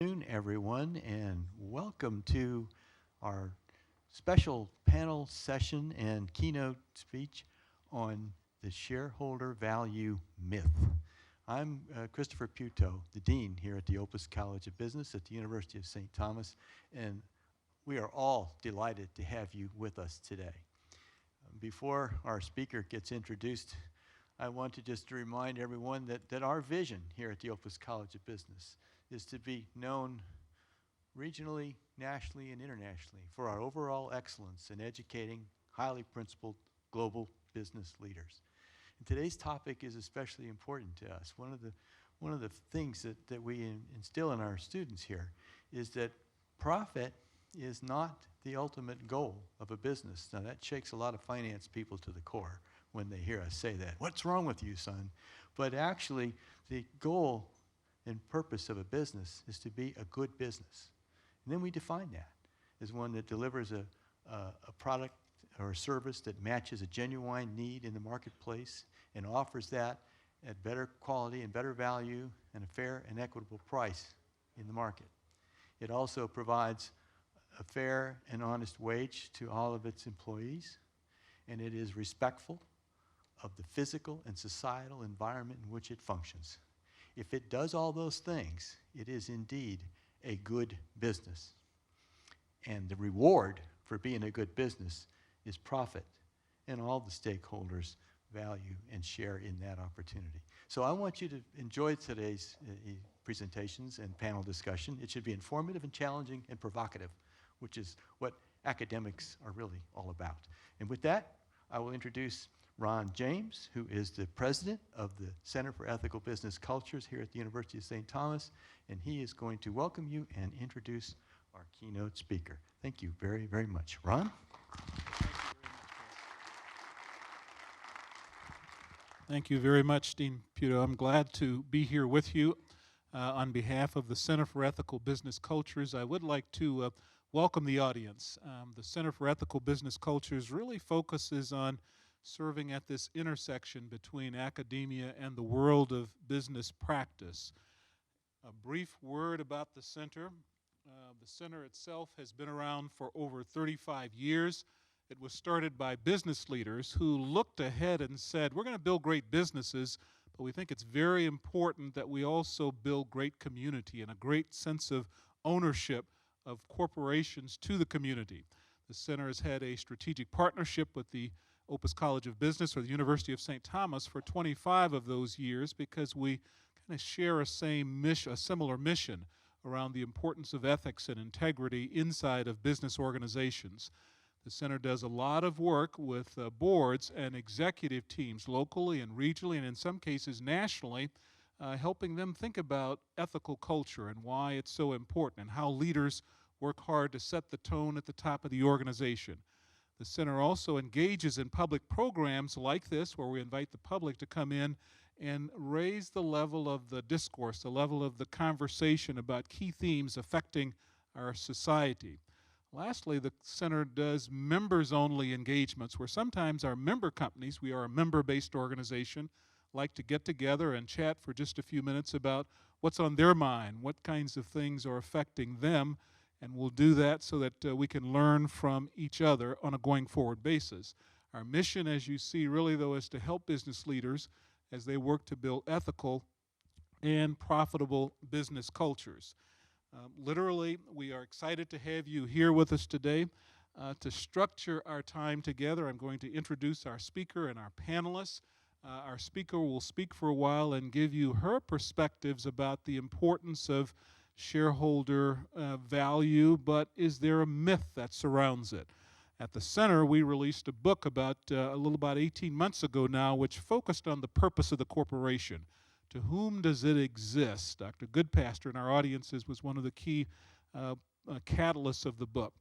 Afternoon, everyone, and welcome to our special panel session and keynote speech on the shareholder value myth. I'm Christopher Puto, the Dean here at the Opus College of Business at the University of St. Thomas, and we are all delighted to have you with us today. Before our speaker gets introduced, I want to just remind everyone that our vision here at the Opus College of Business is to be known regionally, nationally, and internationally for our overall excellence in educating highly principled global business leaders. And today's topic is especially important to us. One of the things that we instill in our students here is that profit is not the ultimate goal of a business. Now that shakes a lot of finance people to the core when they hear us say that. What's wrong with you, son? But actually, the goal and purpose of a business is to be a good business. And then we define that as one that delivers a product or a service that matches a genuine need in the marketplace and offers that at better quality and better value and a fair and equitable price in the market. It also provides a fair and honest wage to all of its employees, and it is respectful of the physical and societal environment in which it functions. If it does all those things, it is indeed a good business. And the reward for being a good business is profit, and all the stakeholders value and share in that opportunity. So I want you to enjoy today's presentations and panel discussion. It should be informative and challenging and provocative, which is what academics are really all about. And with that, I will introduce Ron James, who is the president of the Center for Ethical Business Cultures here at the University of St. Thomas, and he is going to welcome you and introduce our keynote speaker. Thank you very, very much. Ron? Thank you very much, Dean Puto. I'm glad to be here with you. On behalf of the Center for Ethical Business Cultures, I would like to welcome the audience. The Center for Ethical Business Cultures really focuses on serving at this intersection between academia and the world of business practice. A brief word about the center. The center itself has been around for over 35 years. It was started by business leaders who looked ahead and said, we're going to build great businesses, but we think it's very important that we also build great community and a great sense of ownership of corporations to the community. The center has had a strategic partnership with the Opus College of Business or the University of St. Thomas for 25 of those years because we kind of share a similar mission around the importance of ethics and integrity inside of business organizations. The center does a lot of work with boards and executive teams locally and regionally and in some cases nationally, helping them think about ethical culture and why it's so important and how leaders work hard to set the tone at the top of the organization. The center also engages in public programs like this where we invite the public to come in and raise the level of the discourse, the level of the conversation about key themes affecting our society. Lastly, the center does members-only engagements where sometimes our member companies, we are a member-based organization, like to get together and chat for just a few minutes about what's on their mind, what kinds of things are affecting them, and we'll do that so that we can learn from each other on a going forward basis. Our mission, as you see, really, though, is to help business leaders as they work to build ethical and profitable business cultures. Literally, we are excited to have you here with us today. To structure our time together, I'm going to introduce our speaker and our panelists. Our speaker will speak for a while and give you her perspectives about the importance of shareholder value, but is there a myth that surrounds it? At the center, we released a book about 18 months ago now, which focused on the purpose of the corporation. To whom does it exist? Dr. Goodpaster in our audiences was one of the key catalysts of the book.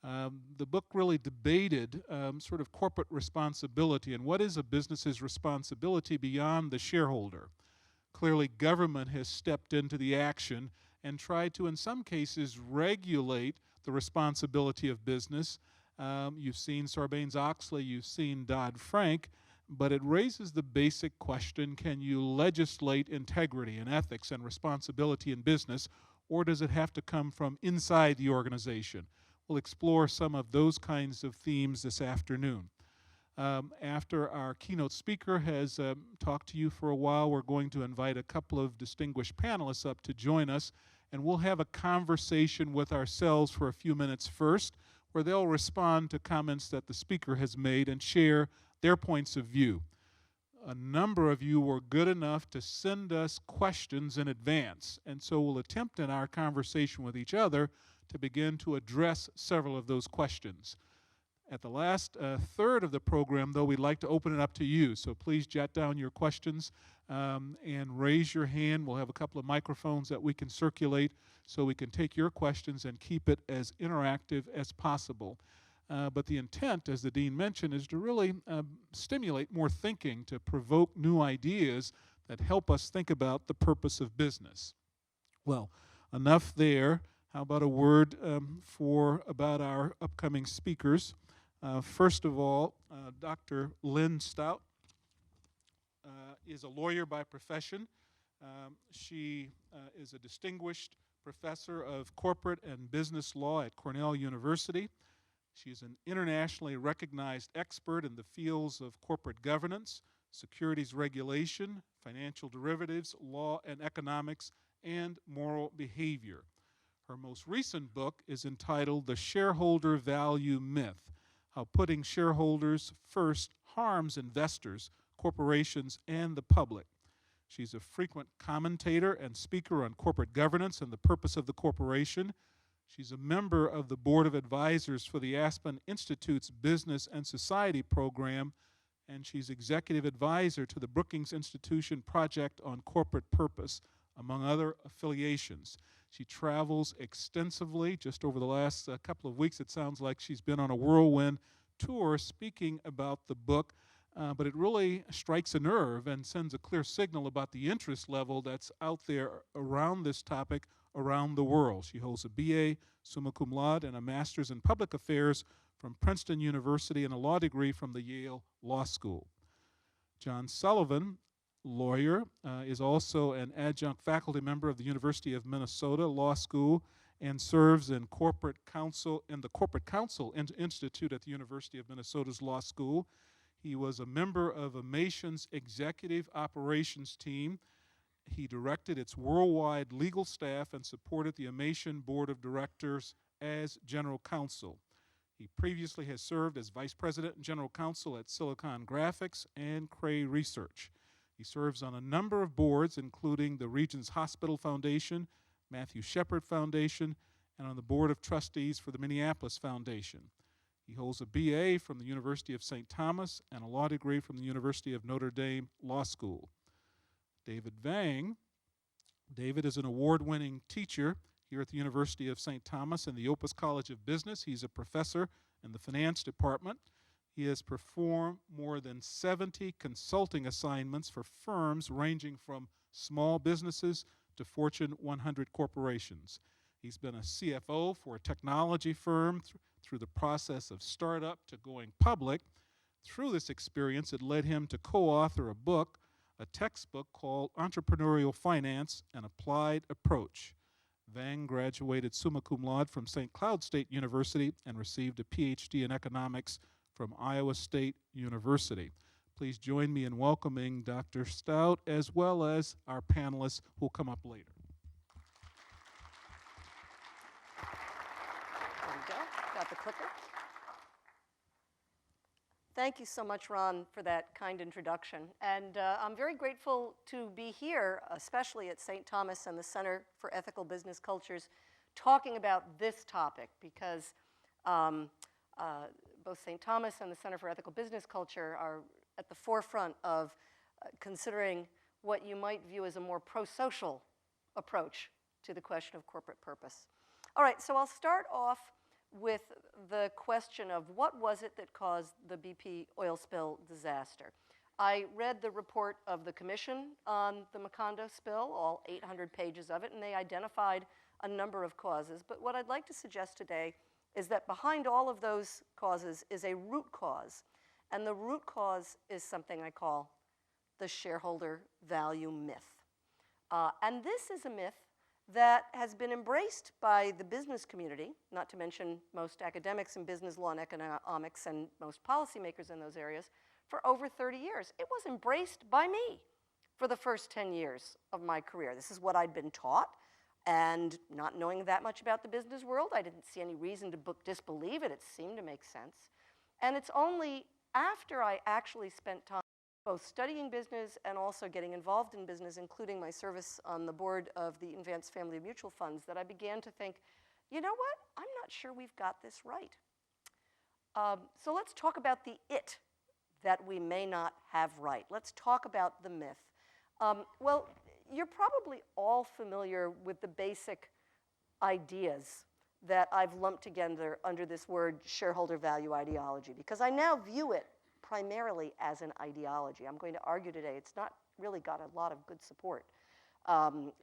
The book really debated sort of corporate responsibility and what is a business's responsibility beyond the shareholder. Clearly, government has stepped into the action and tried to, in some cases, regulate the responsibility of business. You've seen Sarbanes-Oxley, you've seen Dodd-Frank, but it raises the basic question, can you legislate integrity and ethics and responsibility in business or does it have to come from inside the organization? We'll explore some of those kinds of themes this afternoon. After our keynote speaker has talked to you for a while, we're going to invite a couple of distinguished panelists up to join us, and we'll have a conversation with ourselves for a few minutes first, where they'll respond to comments that the speaker has made and share their points of view. A number of you were good enough to send us questions in advance, and so we'll attempt in our conversation with each other to begin to address several of those questions. At the last third of the program, though, we'd like to open it up to you, so please jot down your questions and raise your hand. We'll have a couple of microphones that we can circulate so we can take your questions and keep it as interactive as possible. But the intent, as the Dean mentioned, is to really stimulate more thinking, to provoke new ideas that help us think about the purpose of business. Well, enough there. How about a word about our upcoming speakers? First of all, Dr. Lynn Stout is a lawyer by profession. She is a distinguished professor of corporate and business law at Cornell University. She's an internationally recognized expert in the fields of corporate governance, securities regulation, financial derivatives, law and economics, and moral behavior. Her most recent book is entitled The Shareholder Value Myth: How Putting Shareholders First Harms Investors, Corporations, and the Public. She's a frequent commentator and speaker on corporate governance and the purpose of the corporation. She's a member of the Board of Advisors for the Aspen Institute's Business and Society program, and she's executive advisor to the Brookings Institution Project on Corporate Purpose, among other affiliations. She travels extensively. Just over the last couple of weeks, it sounds like she's been on a whirlwind tour speaking about the book, but it really strikes a nerve and sends a clear signal about the interest level that's out there around this topic around the world. She holds a BA, summa cum laude, and a master's in public affairs from Princeton University and a law degree from the Yale Law School. John Sullivan, lawyer, is also an adjunct faculty member of the University of Minnesota Law School and serves in the Corporate Counsel Institute at the University of Minnesota's Law School. He was a member of Imation's executive operations team. He directed its worldwide legal staff and supported the Imation Board of Directors as general counsel. He previously has served as vice president and general counsel at Silicon Graphics and Cray Research. He serves on a number of boards, including the Regents Hospital Foundation, Matthew Shepard Foundation, and on the board of trustees for the Minneapolis Foundation. He holds a BA from the University of St. Thomas and a law degree from the University of Notre Dame Law School. David Vang. David is an award-winning teacher here at the University of St. Thomas and the Opus College of Business. He's a professor in the finance department. He has performed more than 70 consulting assignments for firms ranging from small businesses to Fortune 100 corporations. He's been a CFO for a technology firm through the process of startup to going public. Through this experience, it led him to co-author a textbook called Entrepreneurial Finance: An Applied Approach. Vang graduated summa cum laude from St. Cloud State University and received a Ph.D. in economics from Iowa State University. Please join me in welcoming Dr. Stout as well as our panelists who will come up later. There we go. Got the clicker. Thank you so much, Ron, for that kind introduction. And I'm very grateful to be here, especially at St. Thomas and the Center for Ethical Business Cultures, talking about this topic, because both St. Thomas and the Center for Ethical Business Culture are at the forefront of considering what you might view as a more pro-social approach to the question of corporate purpose. All right, so I'll start off with the question of what was it that caused the BP oil spill disaster. I read the report of the commission on the Macondo spill, all 800 pages of it, and they identified a number of causes. But what I'd like to suggest today is that behind all of those causes is a root cause. And the root cause is something I call the shareholder value myth. And this is a myth that has been embraced by the business community, not to mention most academics in business law and economics and most policymakers in those areas, for over 30 years. It was embraced by me for the first 10 years of my career. This is what I'd been taught, and not knowing that much about the business world, I didn't see any reason to disbelieve it. It seemed to make sense. And it's only after I actually spent time both studying business and also getting involved in business, including my service on the board of the Advanced Family of Mutual Funds, that I began to think, you know what, I'm not sure we've got this right. So let's talk about the it that we may not have right. Let's talk about the myth. Well, you're probably all familiar with the basic ideas that I've lumped together under this word shareholder value ideology, because I now view it primarily as an ideology. I'm going to argue today it's not really got a lot of good support.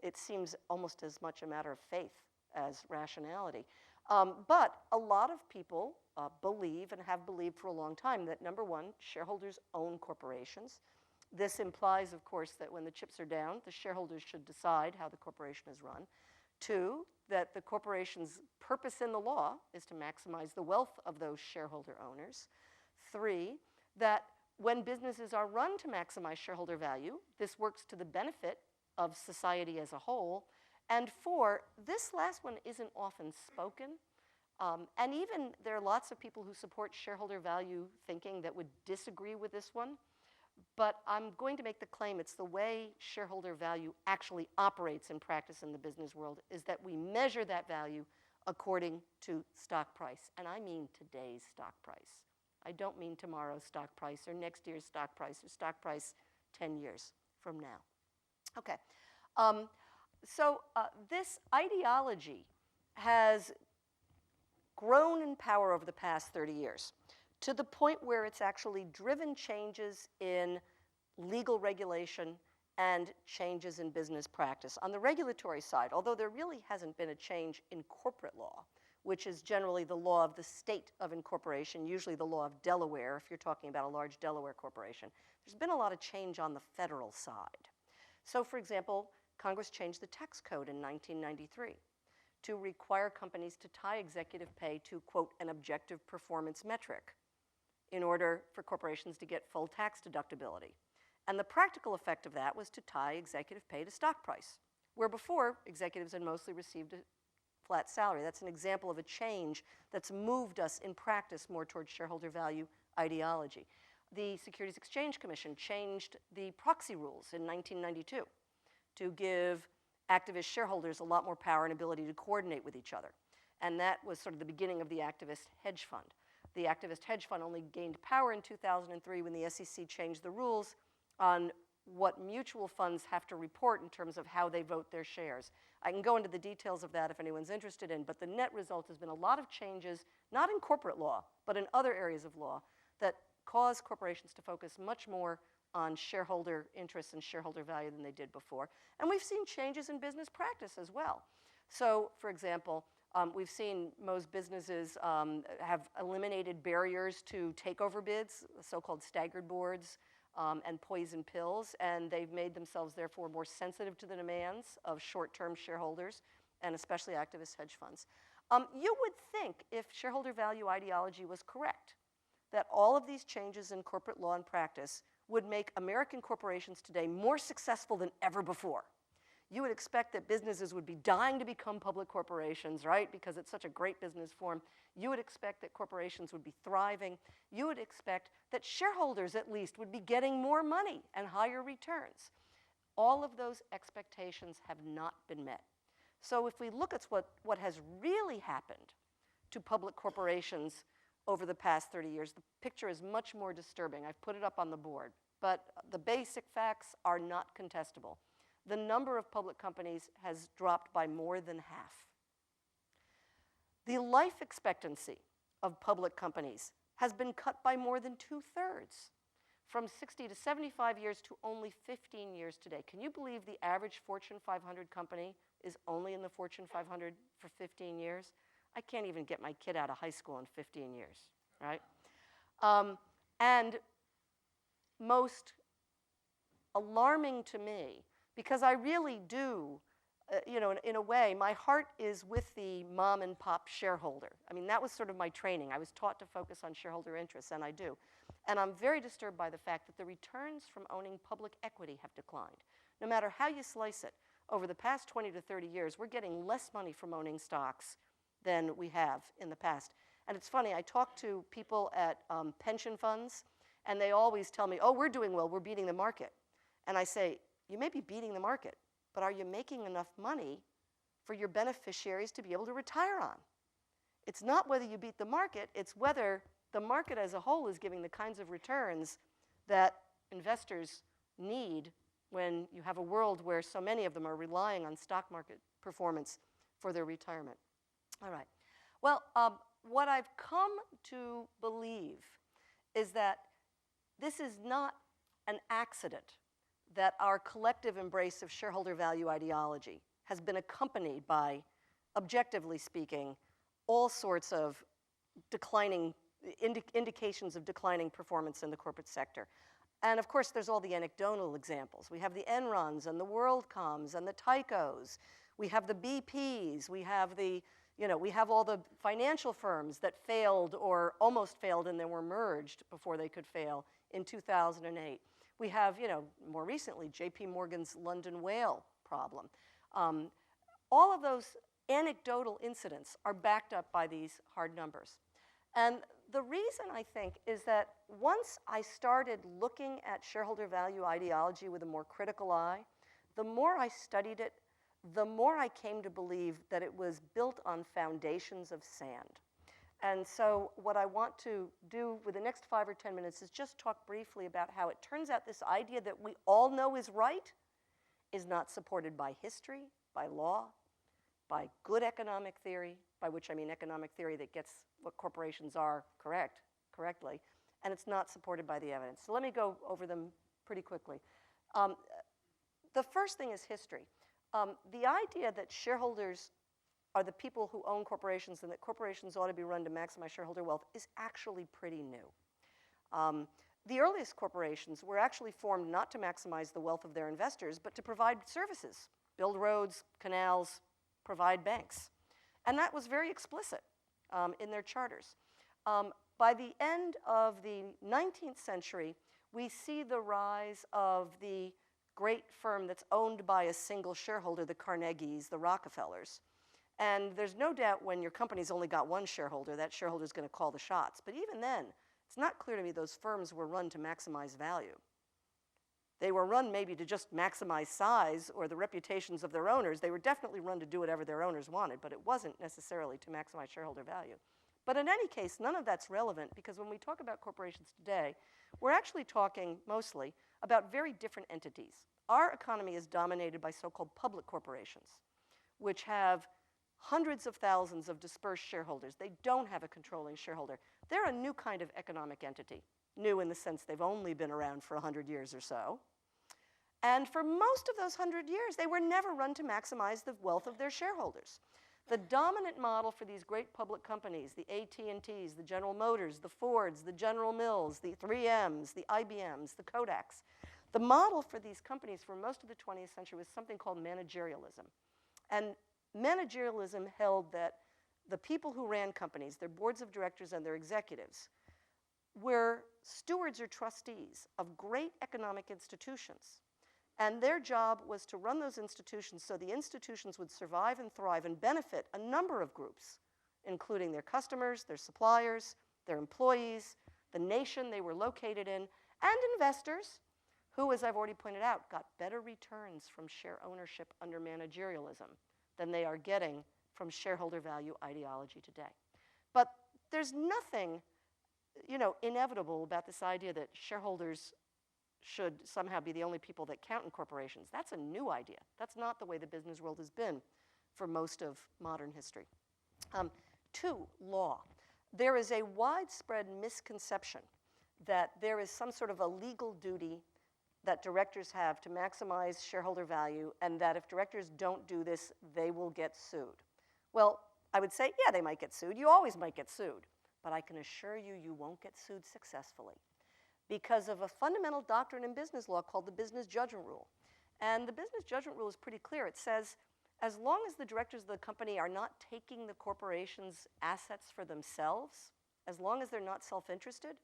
It seems almost as much a matter of faith as rationality. But a lot of people believe and have believed for a long time that, number one, shareholders own corporations. This implies, of course, that when the chips are down, the shareholders should decide how the corporation is run. Two, that the corporation's purpose in the law is to maximize the wealth of those shareholder owners. Three, that when businesses are run to maximize shareholder value, this works to the benefit of society as a whole. And four, this last one isn't often spoken. And even there are lots of people who support shareholder value thinking that would disagree with this one. But I'm going to make the claim it's the way shareholder value actually operates in practice in the business world, is that we measure that value according to stock price. And I mean today's stock price. I don't mean tomorrow's stock price or next year's stock price or stock price 10 years from now. Okay. So this ideology has grown in power over the past 30 years to the point where it's actually driven changes in legal regulation and changes in business practice. On the regulatory side, although there really hasn't been a change in corporate law, which is generally the law of the state of incorporation, usually the law of Delaware, if you're talking about a large Delaware corporation. There's been a lot of change on the federal side. So, for example, Congress changed the tax code in 1993 to require companies to tie executive pay to, quote, an objective performance metric in order for corporations to get full tax deductibility. And the practical effect of that was to tie executive pay to stock price, where before executives had mostly received a flat salary. That's an example of a change that's moved us in practice more towards shareholder value ideology. The Securities Exchange Commission changed the proxy rules in 1992 to give activist shareholders a lot more power and ability to coordinate with each other. And that was sort of the beginning of the activist hedge fund. The activist hedge fund only gained power in 2003 when the SEC changed the rules on what mutual funds have to report in terms of how they vote their shares. I can go into the details of that if anyone's interested in, but the net result has been a lot of changes, not in corporate law, but in other areas of law that cause corporations to focus much more on shareholder interests and shareholder value than they did before. And we've seen changes in business practice as well. So, for example, we've seen most businesses have eliminated barriers to takeover bids, so-called staggered boards, and poison pills, and they've made themselves, therefore, more sensitive to the demands of short-term shareholders, and especially activist hedge funds. You would think, if shareholder value ideology was correct, that all of these changes in corporate law and practice would make American corporations today more successful than ever before. You would expect that businesses would be dying to become public corporations, right? Because it's such a great business form. You would expect that corporations would be thriving. You would expect that shareholders, at least, would be getting more money and higher returns. All of those expectations have not been met. So if we look at what has really happened to public corporations over the past 30 years, the picture is much more disturbing. I've put it up on the board, but the basic facts are not contestable. The number of public companies has dropped by more than half. The life expectancy of public companies has been cut by more than 2/3, from 60 to 75 years to only 15 years today. Can you believe the average Fortune 500 company is only in the Fortune 500 for 15 years? I can't even get my kid out of high school in 15 years, right? And most alarming to me, because I really do in a way, my heart is with the mom and pop shareholder. I mean, that was sort of my training. I was taught to focus on shareholder interests, and I do. And I'm very disturbed by the fact that the returns from owning public equity have declined. No matter how you slice it, over the past 20 to 30 years, we're getting less money from owning stocks than we have in the past. And it's funny, I talk to people at pension funds, and they always tell me, oh, we're doing well, we're beating the market. And I say, you may be beating the market, but are you making enough money for your beneficiaries to be able to retire on? It's not whether you beat the market, it's whether the market as a whole is giving the kinds of returns that investors need when you have a world where so many of them are relying on stock market performance for their retirement. All right. Well, what I've come to believe is that this is not an accident that our collective embrace of shareholder value ideology has been accompanied by, objectively speaking, all sorts of declining indications of declining performance in the corporate sector. And of course, there's all the anecdotal examples. We have the Enrons and the WorldComs and the Tycos. We have the BPs. We have we have all the financial firms that failed or almost failed and then were merged before they could fail in 2008. We have, more recently, J.P. Morgan's London whale problem. All of those anecdotal incidents are backed up by these hard numbers. And the reason, I think, is that once I started looking at shareholder value ideology with a more critical eye, the more I studied it, the more I came to believe that it was built on foundations of sand. And so what I want to do with the next 5 or 10 minutes is just talk briefly about how it turns out this idea that we all know is right is not supported by history, by law, by good economic theory, by which I mean economic theory that gets what corporations are correctly, and it's not supported by the evidence. So let me go over them pretty quickly. The first thing is history. The idea that shareholders are the people who own corporations and that corporations ought to be run to maximize shareholder wealth is actually pretty new. The earliest corporations were actually formed not to maximize the wealth of their investors, but to provide services, build roads, canals, provide banks. And that was very explicit in their charters. By the end of the 19th century, we see the rise of the great firm that's owned by a single shareholder, the Carnegies, the Rockefellers. And there's no doubt when your company's only got one shareholder, that shareholder's going to call the shots. But even then, it's not clear to me those firms were run to maximize value. They were run maybe to just maximize size or the reputations of their owners. They were definitely run to do whatever their owners wanted, but it wasn't necessarily to maximize shareholder value. But in any case, none of that's relevant because when we talk about corporations today, we're actually talking mostly about very different entities. Our economy is dominated by so-called public corporations, which have hundreds of thousands of dispersed shareholders. They don't have a controlling shareholder. They're a new kind of economic entity, new in the sense they've only been around for 100 years or so. And for most of those 100 years, they were never run to maximize the wealth of their shareholders. The dominant model for these great public companies, the AT&Ts, the General Motors, the Fords, the General Mills, the 3Ms, the IBMs, the Kodaks, the model for these companies for most of the 20th century was something called managerialism. And managerialism held that the people who ran companies, their boards of directors and their executives, were stewards or trustees of great economic institutions. And their job was to run those institutions so the institutions would survive and thrive and benefit a number of groups, including their customers, their suppliers, their employees, the nation they were located in, and investors who, as I've already pointed out, got better returns from share ownership under managerialism than they are getting from shareholder value ideology today. But there's nothing, inevitable about this idea that shareholders should somehow be the only people that count in corporations. That's a new idea. That's not the way the business world has been for most of modern history. 2, law. There is a widespread misconception that there is some sort of a legal duty that directors have to maximize shareholder value, and that if directors don't do this, they will get sued. Well, I would say, yeah, they might get sued. You always might get sued. But I can assure you, you won't get sued successfully because of a fundamental doctrine in business law called the business judgment rule. And the business judgment rule is pretty clear. It says as long as the directors of the company are not taking the corporation's assets for themselves, as long as they're not self-interested,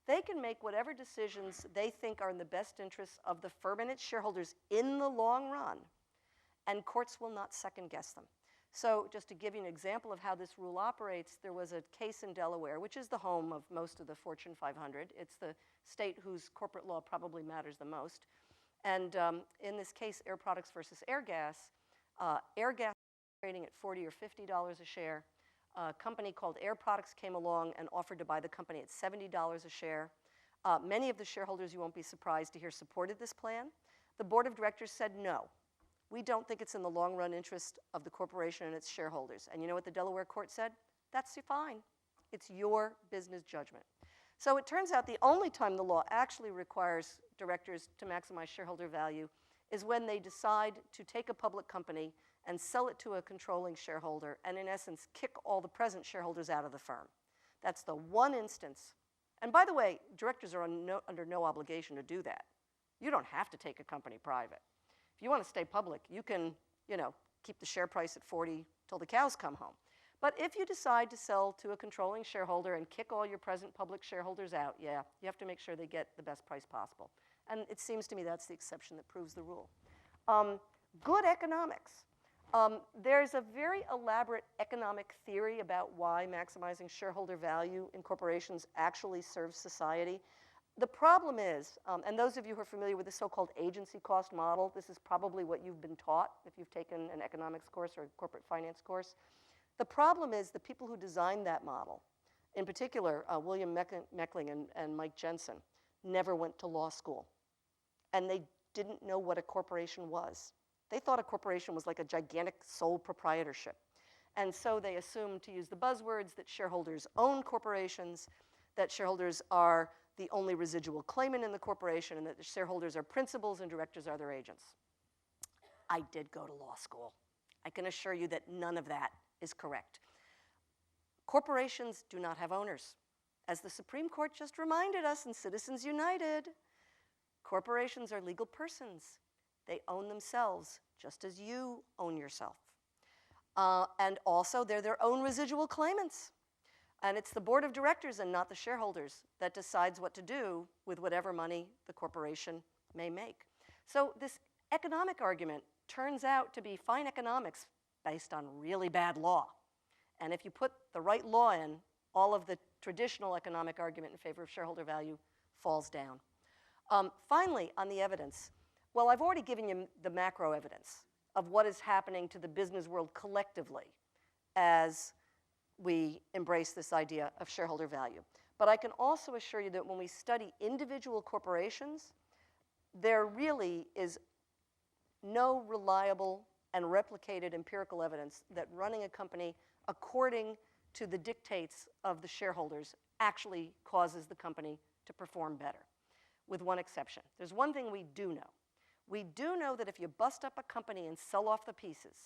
they can make whatever decisions they think are in the best interests of the firm and its shareholders in the long run, and courts will not second-guess them. So just to give you an example of how this rule operates, there was a case in Delaware, which is the home of most of the Fortune 500. It's the state whose corporate law probably matters the most. And in this case, Air Products versus Airgas, Airgas was trading at $40 or $50 a share. A company called Air Products came along and offered to buy the company at $70 a share. Many of the shareholders, you won't be surprised to hear, supported this plan. The board of directors said no. We don't think it's in the long-run interest of the corporation and its shareholders. And you know what the Delaware court said? That's fine. It's your business judgment. So it turns out the only time the law actually requires directors to maximize shareholder value is when they decide to take a public company and sell it to a controlling shareholder and, in essence, kick all the present shareholders out of the firm. That's the one instance. And by the way, directors are under no obligation to do that. You don't have to take a company private. If you want to stay public, you can, keep the share price at 40 till the cows come home. But if you decide to sell to a controlling shareholder and kick all your present public shareholders out, yeah, you have to make sure they get the best price possible. And it seems to me that's the exception that proves the rule. Good economics. There's a very elaborate economic theory about why maximizing shareholder value in corporations actually serves society. The problem is, and those of you who are familiar with the so-called agency cost model, this is probably what you've been taught if you've taken an economics course or a corporate finance course. The problem is the people who designed that model, in particular, William Meckling and Mike Jensen, never went to law school. And they didn't know what a corporation was. They thought a corporation was like a gigantic sole proprietorship. And so they assumed, to use the buzzwords, that shareholders own corporations, that shareholders are the only residual claimant in the corporation, and that the shareholders are principals and directors are their agents. I did go to law school. I can assure you that none of that is correct. Corporations do not have owners. As the Supreme Court just reminded us in Citizens United, corporations are legal persons. They own themselves, just as you own yourself. And also, they're their own residual claimants. And it's the board of directors and not the shareholders that decides what to do with whatever money the corporation may make. So this economic argument turns out to be fine economics based on really bad law. And if you put the right law in, all of the traditional economic argument in favor of shareholder value falls down. Finally, on the evidence, well, I've already given you the macro evidence of what is happening to the business world collectively as we embrace this idea of shareholder value. But I can also assure you that when we study individual corporations, there really is no reliable and replicated empirical evidence that running a company according to the dictates of the shareholders actually causes the company to perform better, with one exception. There's one thing we do know. We do know that if you bust up a company and sell off the pieces,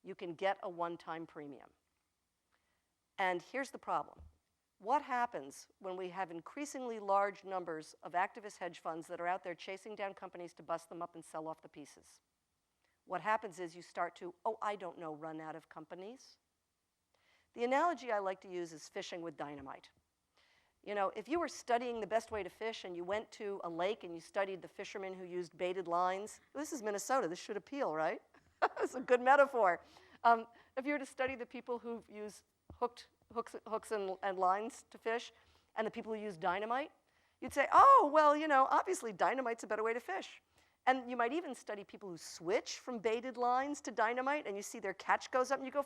you can get a one-time premium. And here's the problem. What happens when we have increasingly large numbers of activist hedge funds that are out there chasing down companies to bust them up and sell off the pieces? What happens is you start to, run out of companies. The analogy I like to use is fishing with dynamite. If you were studying the best way to fish and you went to a lake and you studied the fishermen who used baited lines, this is Minnesota, this should appeal, right? It's a good metaphor. If you were to study the people who use hooks and lines to fish and the people who use dynamite, you'd say, obviously dynamite's a better way to fish. And you might even study people who switch from baited lines to dynamite, and you see their catch goes up, and you go,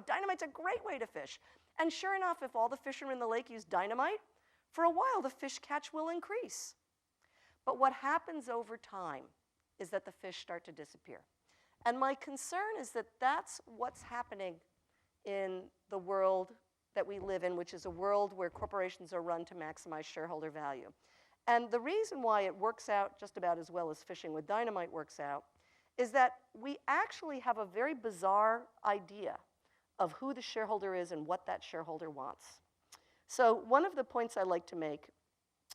dynamite's a great way to fish. And sure enough, if all the fishermen in the lake use dynamite, for a while the fish catch will increase. But what happens over time is that the fish start to disappear. And my concern is that that's what's happening in the world that we live in, which is a world where corporations are run to maximize shareholder value. And the reason why it works out just about as well as fishing with dynamite works out is that we actually have a very bizarre idea of who the shareholder is and what that shareholder wants. So one of the points I like to make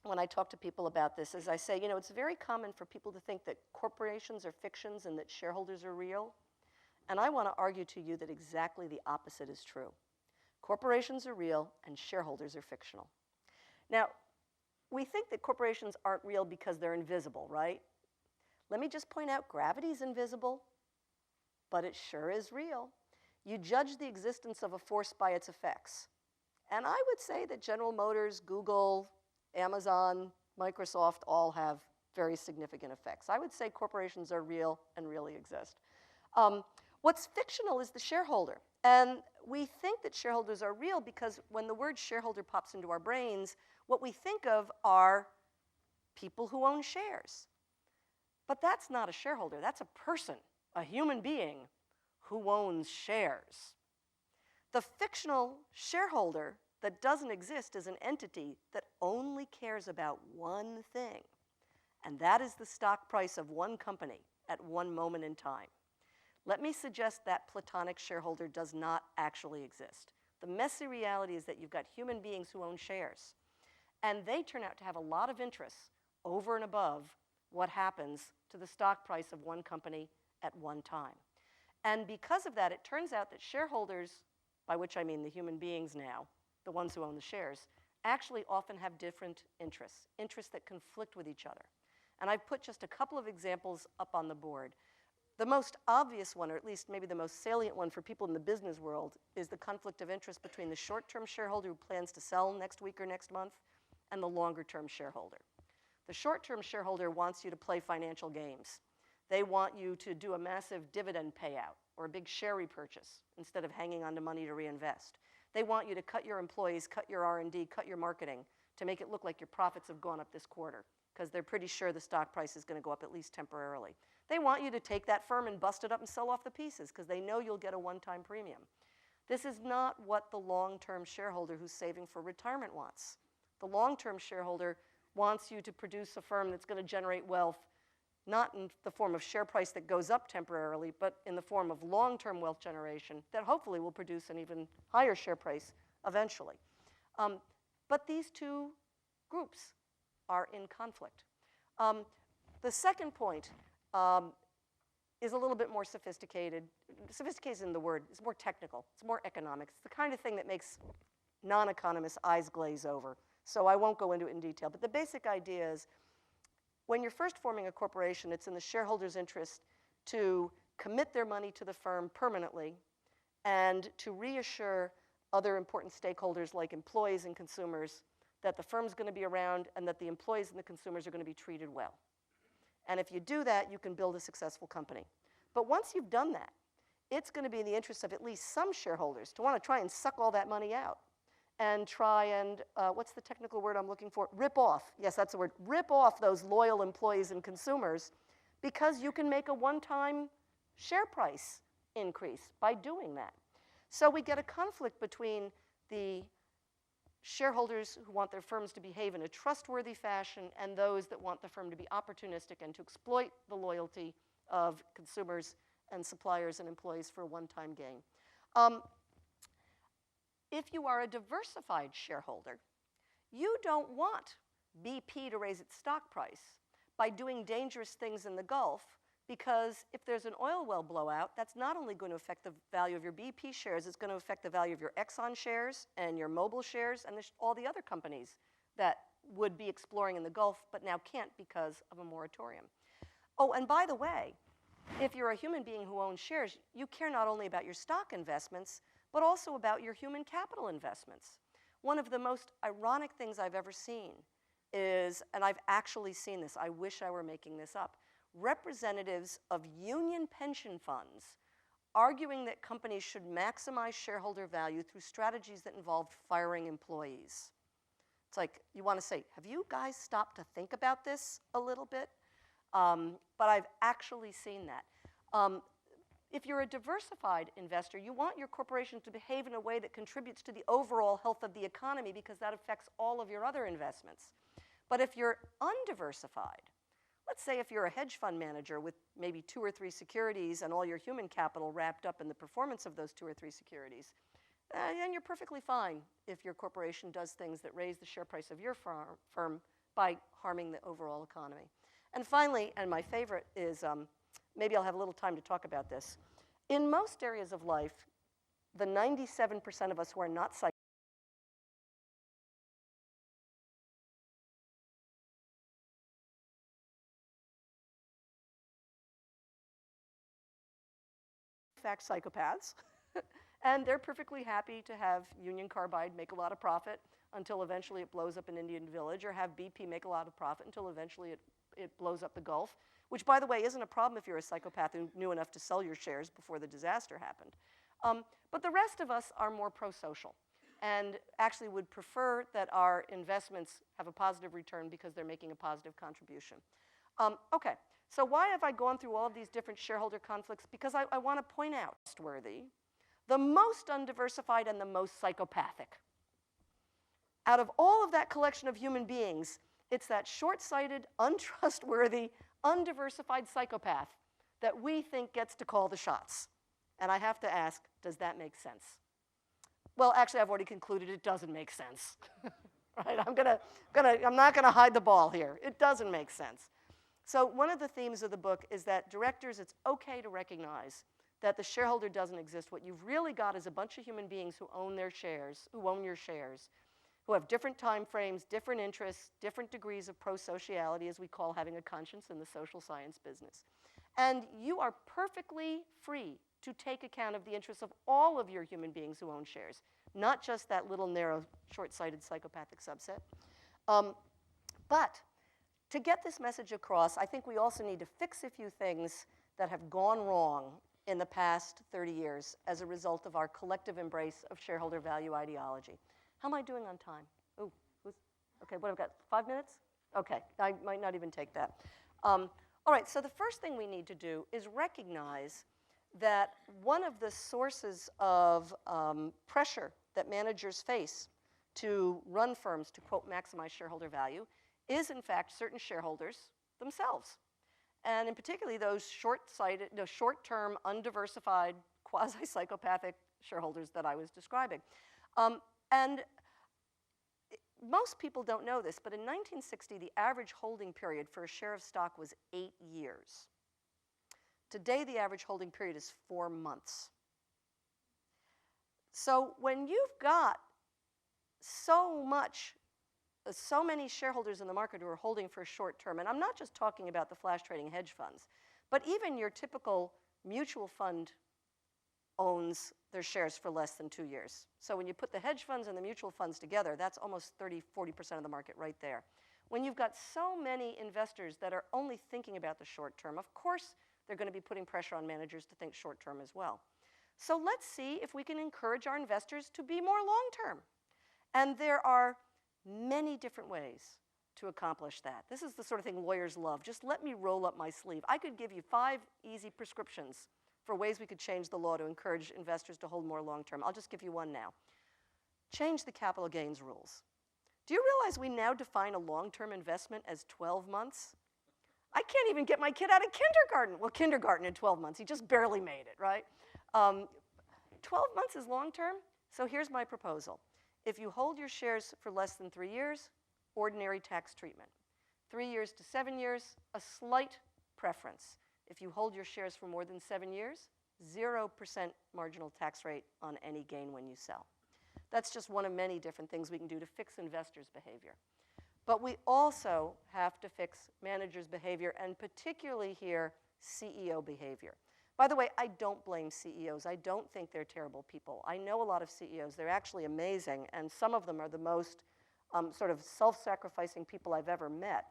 when I talk to people about this is I say, it's very common for people to think that corporations are fictions and that shareholders are real. And I want to argue to you that exactly the opposite is true. Corporations are real and shareholders are fictional. Now, we think that corporations aren't real because they're invisible, right? Let me just point out, gravity's invisible, but it sure is real. You judge the existence of a force by its effects. And I would say that General Motors, Google, Amazon, Microsoft all have very significant effects. I would say corporations are real and really exist. What's fictional is the shareholder. And we think that shareholders are real because when the word shareholder pops into our brains, what we think of are people who own shares. But that's not a shareholder. That's a person, a human being who owns shares. The fictional shareholder that doesn't exist is an entity that only cares about one thing, and that is the stock price of one company at one moment in time. Let me suggest that platonic shareholder does not actually exist. The messy reality is that you've got human beings who own shares, and they turn out to have a lot of interests over and above what happens to the stock price of one company at one time. And because of that, it turns out that shareholders, by which I mean the human beings now, the ones who own the shares, actually often have different interests, interests that conflict with each other. And I've put just a couple of examples up on the board. The most obvious one, or at least maybe the most salient one for people in the business world, is the conflict of interest between the short-term shareholder who plans to sell next week or next month and the longer-term shareholder. The short-term shareholder wants you to play financial games. They want you to do a massive dividend payout or a big share repurchase instead of hanging on to money to reinvest. They want you to cut your employees, cut your R&D, cut your marketing to make it look like your profits have gone up this quarter because they're pretty sure the stock price is going to go up at least temporarily. They want you to take that firm and bust it up and sell off the pieces because they know you'll get a one-time premium. This is not what the long-term shareholder who's saving for retirement wants. The long-term shareholder wants you to produce a firm that's going to generate wealth, not in the form of share price that goes up temporarily, but in the form of long-term wealth generation that hopefully will produce an even higher share price eventually. But these two groups are in conflict. The second point is a little bit more sophisticated. Sophisticated isn't the word. It's more technical. It's more economic. It's the kind of thing that makes non-economists' eyes glaze over. So I won't go into it in detail. But the basic idea is when you're first forming a corporation, it's in the shareholders' interest to commit their money to the firm permanently and to reassure other important stakeholders like employees and consumers that the firm's going to be around and that the employees and the consumers are going to be treated well. And if you do that, you can build a successful company. But once you've done that, it's going to be in the interest of at least some shareholders to want to try and suck all that money out and try and, what's the technical word I'm looking for? Rip off. Yes, that's the word. Rip off those loyal employees and consumers because you can make a one-time share price increase by doing that. So we get a conflict between the shareholders who want their firms to behave in a trustworthy fashion and those that want the firm to be opportunistic and to exploit the loyalty of consumers and suppliers and employees for a one-time gain. If you are a diversified shareholder, you don't want BP to raise its stock price by doing dangerous things in the Gulf, because if there's an oil well blowout, that's not only going to affect the value of your BP shares, it's going to affect the value of your Exxon shares and your Mobil shares and all the other companies that would be exploring in the Gulf but now can't because of a moratorium. Oh, and by the way, if you're a human being who owns shares, you care not only about your stock investments, but also about your human capital investments. One of the most ironic things I've ever seen is, and I've actually seen this, I wish I were making this up, representatives of union pension funds arguing that companies should maximize shareholder value through strategies that involved firing employees. It's like, you want to say, have you guys stopped to think about this a little bit? But I've actually seen that. If you're a diversified investor, you want your corporation to behave in a way that contributes to the overall health of the economy because that affects all of your other investments. But if you're undiversified, let's say if you're a hedge fund manager with maybe 2 or 3 securities and all your human capital wrapped up in the performance of those 2 or 3 securities, then you're perfectly fine if your corporation does things that raise the share price of your firm by harming the overall economy. And finally, and my favorite is, maybe I'll have a little time to talk about this, In most areas of life, the 97% of us who are not psychopaths, and they're perfectly happy to have Union Carbide make a lot of profit until eventually it blows up an Indian village, or have BP make a lot of profit until eventually it blows up the Gulf, which, by the way, isn't a problem if you're a psychopath who knew enough to sell your shares before the disaster happened. But the rest of us are more pro-social and actually would prefer that our investments have a positive return because they're making a positive contribution. Okay, so why have I gone through all of these different shareholder conflicts? Because I want to point out, trustworthy, the most undiversified and the most psychopathic. Out of all of that collection of human beings, it's that short-sighted, untrustworthy, undiversified psychopath that we think gets to call the shots. And I have to ask, does that make sense? Well, actually, I've already concluded it doesn't make sense. Right? I'm not gonna hide the ball here. It doesn't make sense. So one of the themes of the book is that directors, it's okay to recognize that the shareholder doesn't exist. What you've really got is a bunch of human beings who own their shares, who own your shares, who have different time frames, different interests, different degrees of pro-sociality, as we call having a conscience in the social science business. And you are perfectly free to take account of the interests of all of your human beings who own shares, not just that little narrow, short-sighted psychopathic subset. But to get this message across, I think we also need to fix a few things that have gone wrong in the past 30 years as a result of our collective embrace of shareholder value ideology. How am I doing on time? Oh, okay, what have I got, 5 minutes? Okay, I might not even take that. All right, so the first thing we need to do is recognize that one of the sources of pressure that managers face to run firms to, quote, maximize shareholder value is, in fact, certain shareholders themselves. And in particular, those short-sighted, short-term, undiversified, quasi-psychopathic shareholders that I was describing. And most people don't know this, but in 1960, the average holding period for a share of stock was 8 years. Today, the average holding period is 4 months. So when you've got so many shareholders in the market who are holding for short term, and I'm not just talking about the flash trading hedge funds, but even your typical mutual fund owns their shares for less than 2 years. So when you put the hedge funds and the mutual funds together, that's almost 30–40% of the market right there. When you've got so many investors that are only thinking about the short term, of course they're going to be putting pressure on managers to think short term as well. So let's see if we can encourage our investors to be more long term. And there are many different ways to accomplish that. This is the sort of thing lawyers love. Just let me roll up my sleeve. I could give you 5 easy prescriptions for ways we could change the law to encourage investors to hold more long term. I'll just give you one now. Change the capital gains rules. Do you realize we now define a long-term investment as 12 months? I can't even get my kid out of kindergarten. Well, kindergarten in 12 months. He just barely made it, right? 12 months is long-term. So here's my proposal. If you hold your shares for less than 3 years, ordinary tax treatment. 3 years to 7 years, a slight preference. If you hold your shares for more than 7 years, 0% marginal tax rate on any gain when you sell. That's just one of many different things we can do to fix investors' behavior. But we also have to fix managers' behavior, and particularly here, CEO behavior. By the way, I don't blame CEOs. I don't think they're terrible people. I know a lot of CEOs. They're actually amazing, and some of them are the most sort of self-sacrificing people I've ever met.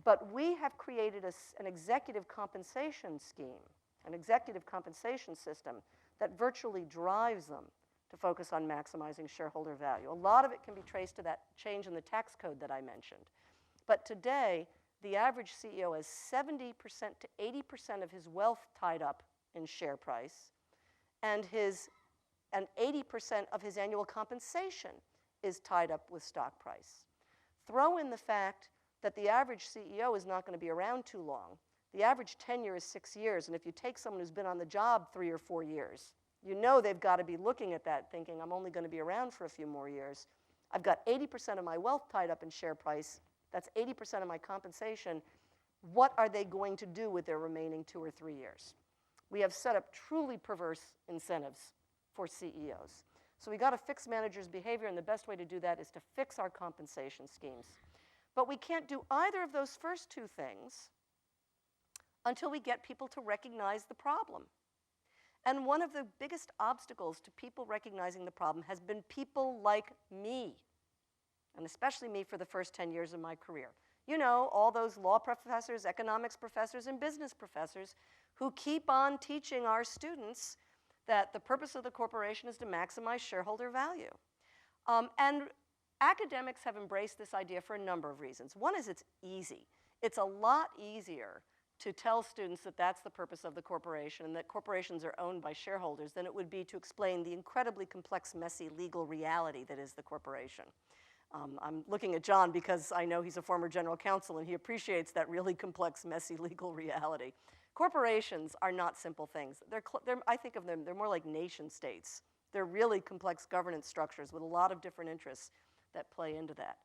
But we have created an executive compensation scheme, an executive compensation system that virtually drives them to focus on maximizing shareholder value. A lot of it can be traced to that change in the tax code that I mentioned. But today, the average CEO has 70% to 80% of his wealth tied up in share price, and 80% of his annual compensation is tied up with stock price. Throw in the fact that the average CEO is not going to be around too long. The average tenure is 6 years, and if you take someone who's been on the job 3 or 4 years, you know they've got to be looking at that thinking, I'm only going to be around for a few more years. I've got 80% of my wealth tied up in share price. That's 80% of my compensation. What are they going to do with their remaining 2 or 3 years? we have set up truly perverse incentives for CEOs. So we got to fix managers' behavior, and the best way to do that is to fix our compensation schemes. But we can't do either of those first two things until we get people to recognize the problem. And one of the biggest obstacles to people recognizing the problem has been people like me, and especially me for the first 10 years of my career. You know, all those law professors, economics professors, and business professors who keep on teaching our students that the purpose of the corporation is to maximize shareholder value. And academics have embraced this idea for a number of reasons. One is it's easy. It's a lot easier to tell students that that's the purpose of the corporation and that corporations are owned by shareholders than it would be to explain the incredibly complex, messy legal reality that is the corporation. I'm looking at John because I know he's a former general counsel and he appreciates that really complex, messy legal reality. Corporations are not simple things. I think of them, they're more like nation states. They're really complex governance structures with a lot of different interests that play into that.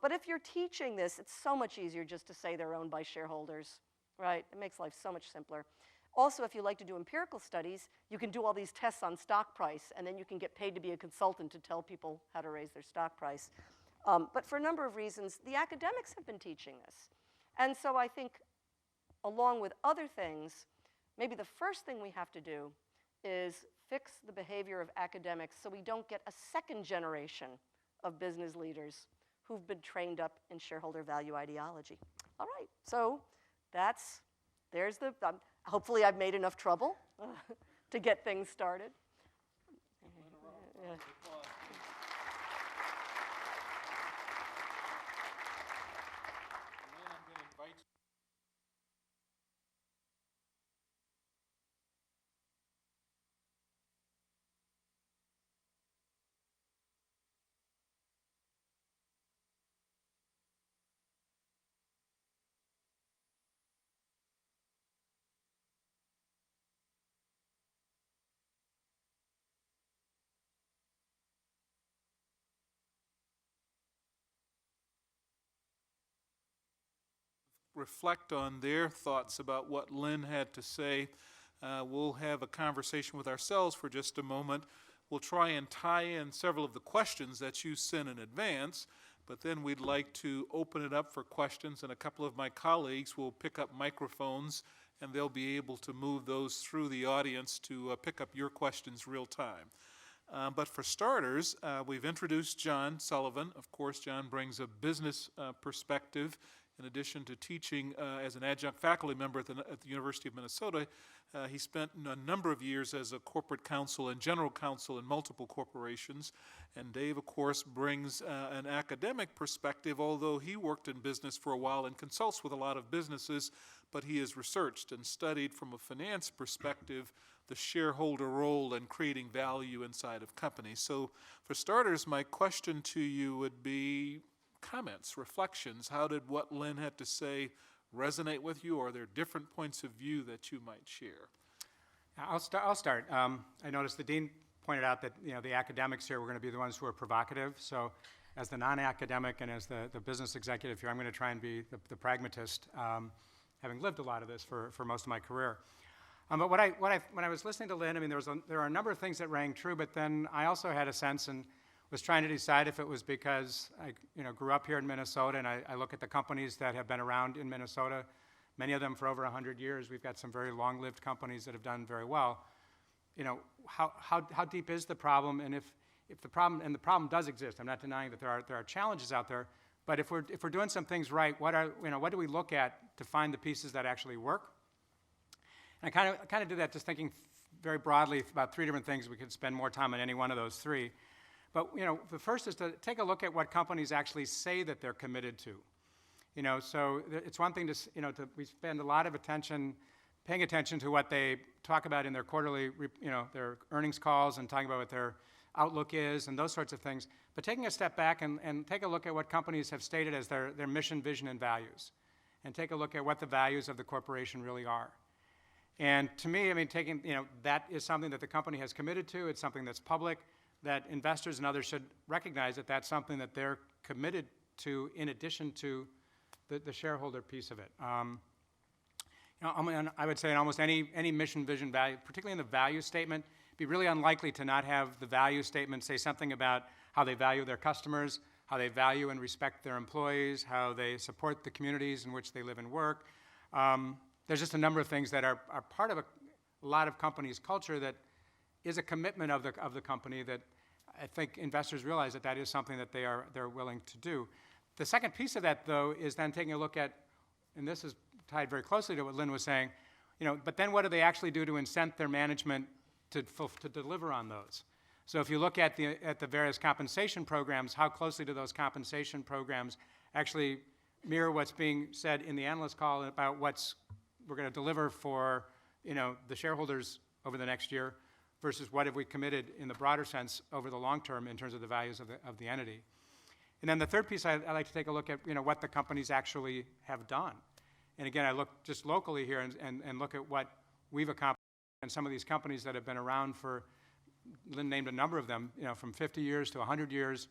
But if you're teaching this, it's so much easier just to say they're owned by shareholders, right? It makes life so much simpler. Also, if you like to do empirical studies, you can do all these tests on stock price, and then you can get paid to be a consultant to tell people how to raise their stock price. But for a number of reasons, the academics have been teaching this. And so I think, along with other things, maybe the first thing we have to do is fix the behavior of academics so we don't get a second generation of business leaders who've been trained up in shareholder value ideology. All right, so hopefully I've made enough trouble to get things started. Yeah. Reflect on their thoughts about what Lynn had to say. We'll have a conversation with ourselves for just a moment. We'll try and tie in several of the questions that you sent in advance, but then we'd like to open it up for questions, and a couple of my colleagues will pick up microphones, and they'll be able to move those through the audience to pick up your questions real time. But for starters, we've introduced John Sullivan. Of course, John brings a business perspective. In addition to teaching as an adjunct faculty member at the University of Minnesota, he spent a number of years as a corporate counsel and general counsel in multiple corporations. And Dave, of course, brings an academic perspective, although he worked in business for a while and consults with a lot of businesses, but he has researched and studied from a finance perspective the shareholder role and creating value inside of companies. So for starters, my question to you would be, comments, reflections. How did what Lynn had to say resonate with you, or are there different points of view that you might share? I'll start. I noticed the dean pointed out that the academics here were going to be the ones who are provocative. So as the non-academic and as the business executive here, I'm going to try and be the pragmatist, having lived a lot of this for most of my career. But when I was listening to Lynn, I mean, there are a number of things that rang true, but then I also had a sense and was trying to decide if it was because I grew up here in Minnesota, and I look at the companies that have been around in Minnesota, many of them for over 100 years. We've got some very long-lived companies that have done very well. How deep is the problem? And if the problem does exist, I'm not denying that there are challenges out there. But if we're doing some things right, what do we look at to find the pieces that actually work? And I kind of did that just thinking very broadly about three different things. We could spend more time on any one of those three. But the first is to take a look at what companies actually say that they're committed to. So it's one thing we spend a lot of attention paying attention to what they talk about in their quarterly, their earnings calls and talking about what their outlook is and those sorts of things. But taking a step back and take a look at what companies have stated as their mission, vision, and values, and take a look at what the values of the corporation really are. And to me, I mean, that is something that the company has committed to. It's something that's public, that investors and others should recognize that that's something that they're committed to in addition to the shareholder piece of it. And I would say in almost any mission, vision, value, particularly in the value statement, it'd be really unlikely to not have the value statement say something about how they value their customers, how they value and respect their employees, how they support the communities in which they live and work. There's just a number of things that are part of a lot of companies' culture that is a commitment of the company that I think investors realize that is something that they're willing to do. The second piece of that, though, is then taking a look at, and this is tied very closely to what Lynn was saying, but then what do they actually do to incent their management to deliver on those? So if you look at the various compensation programs, how closely do those compensation programs actually mirror what's being said in the analyst call about what's we're going to deliver for the shareholders over the next year versus what have we committed in the broader sense over the long term in terms of the values of the entity. And then the third piece, I like to take a look at what the companies actually have done. And again, I look just locally here and look at what we've accomplished and some of these companies that have been around for, Lynn named a number of them, from 50 years to 100 years.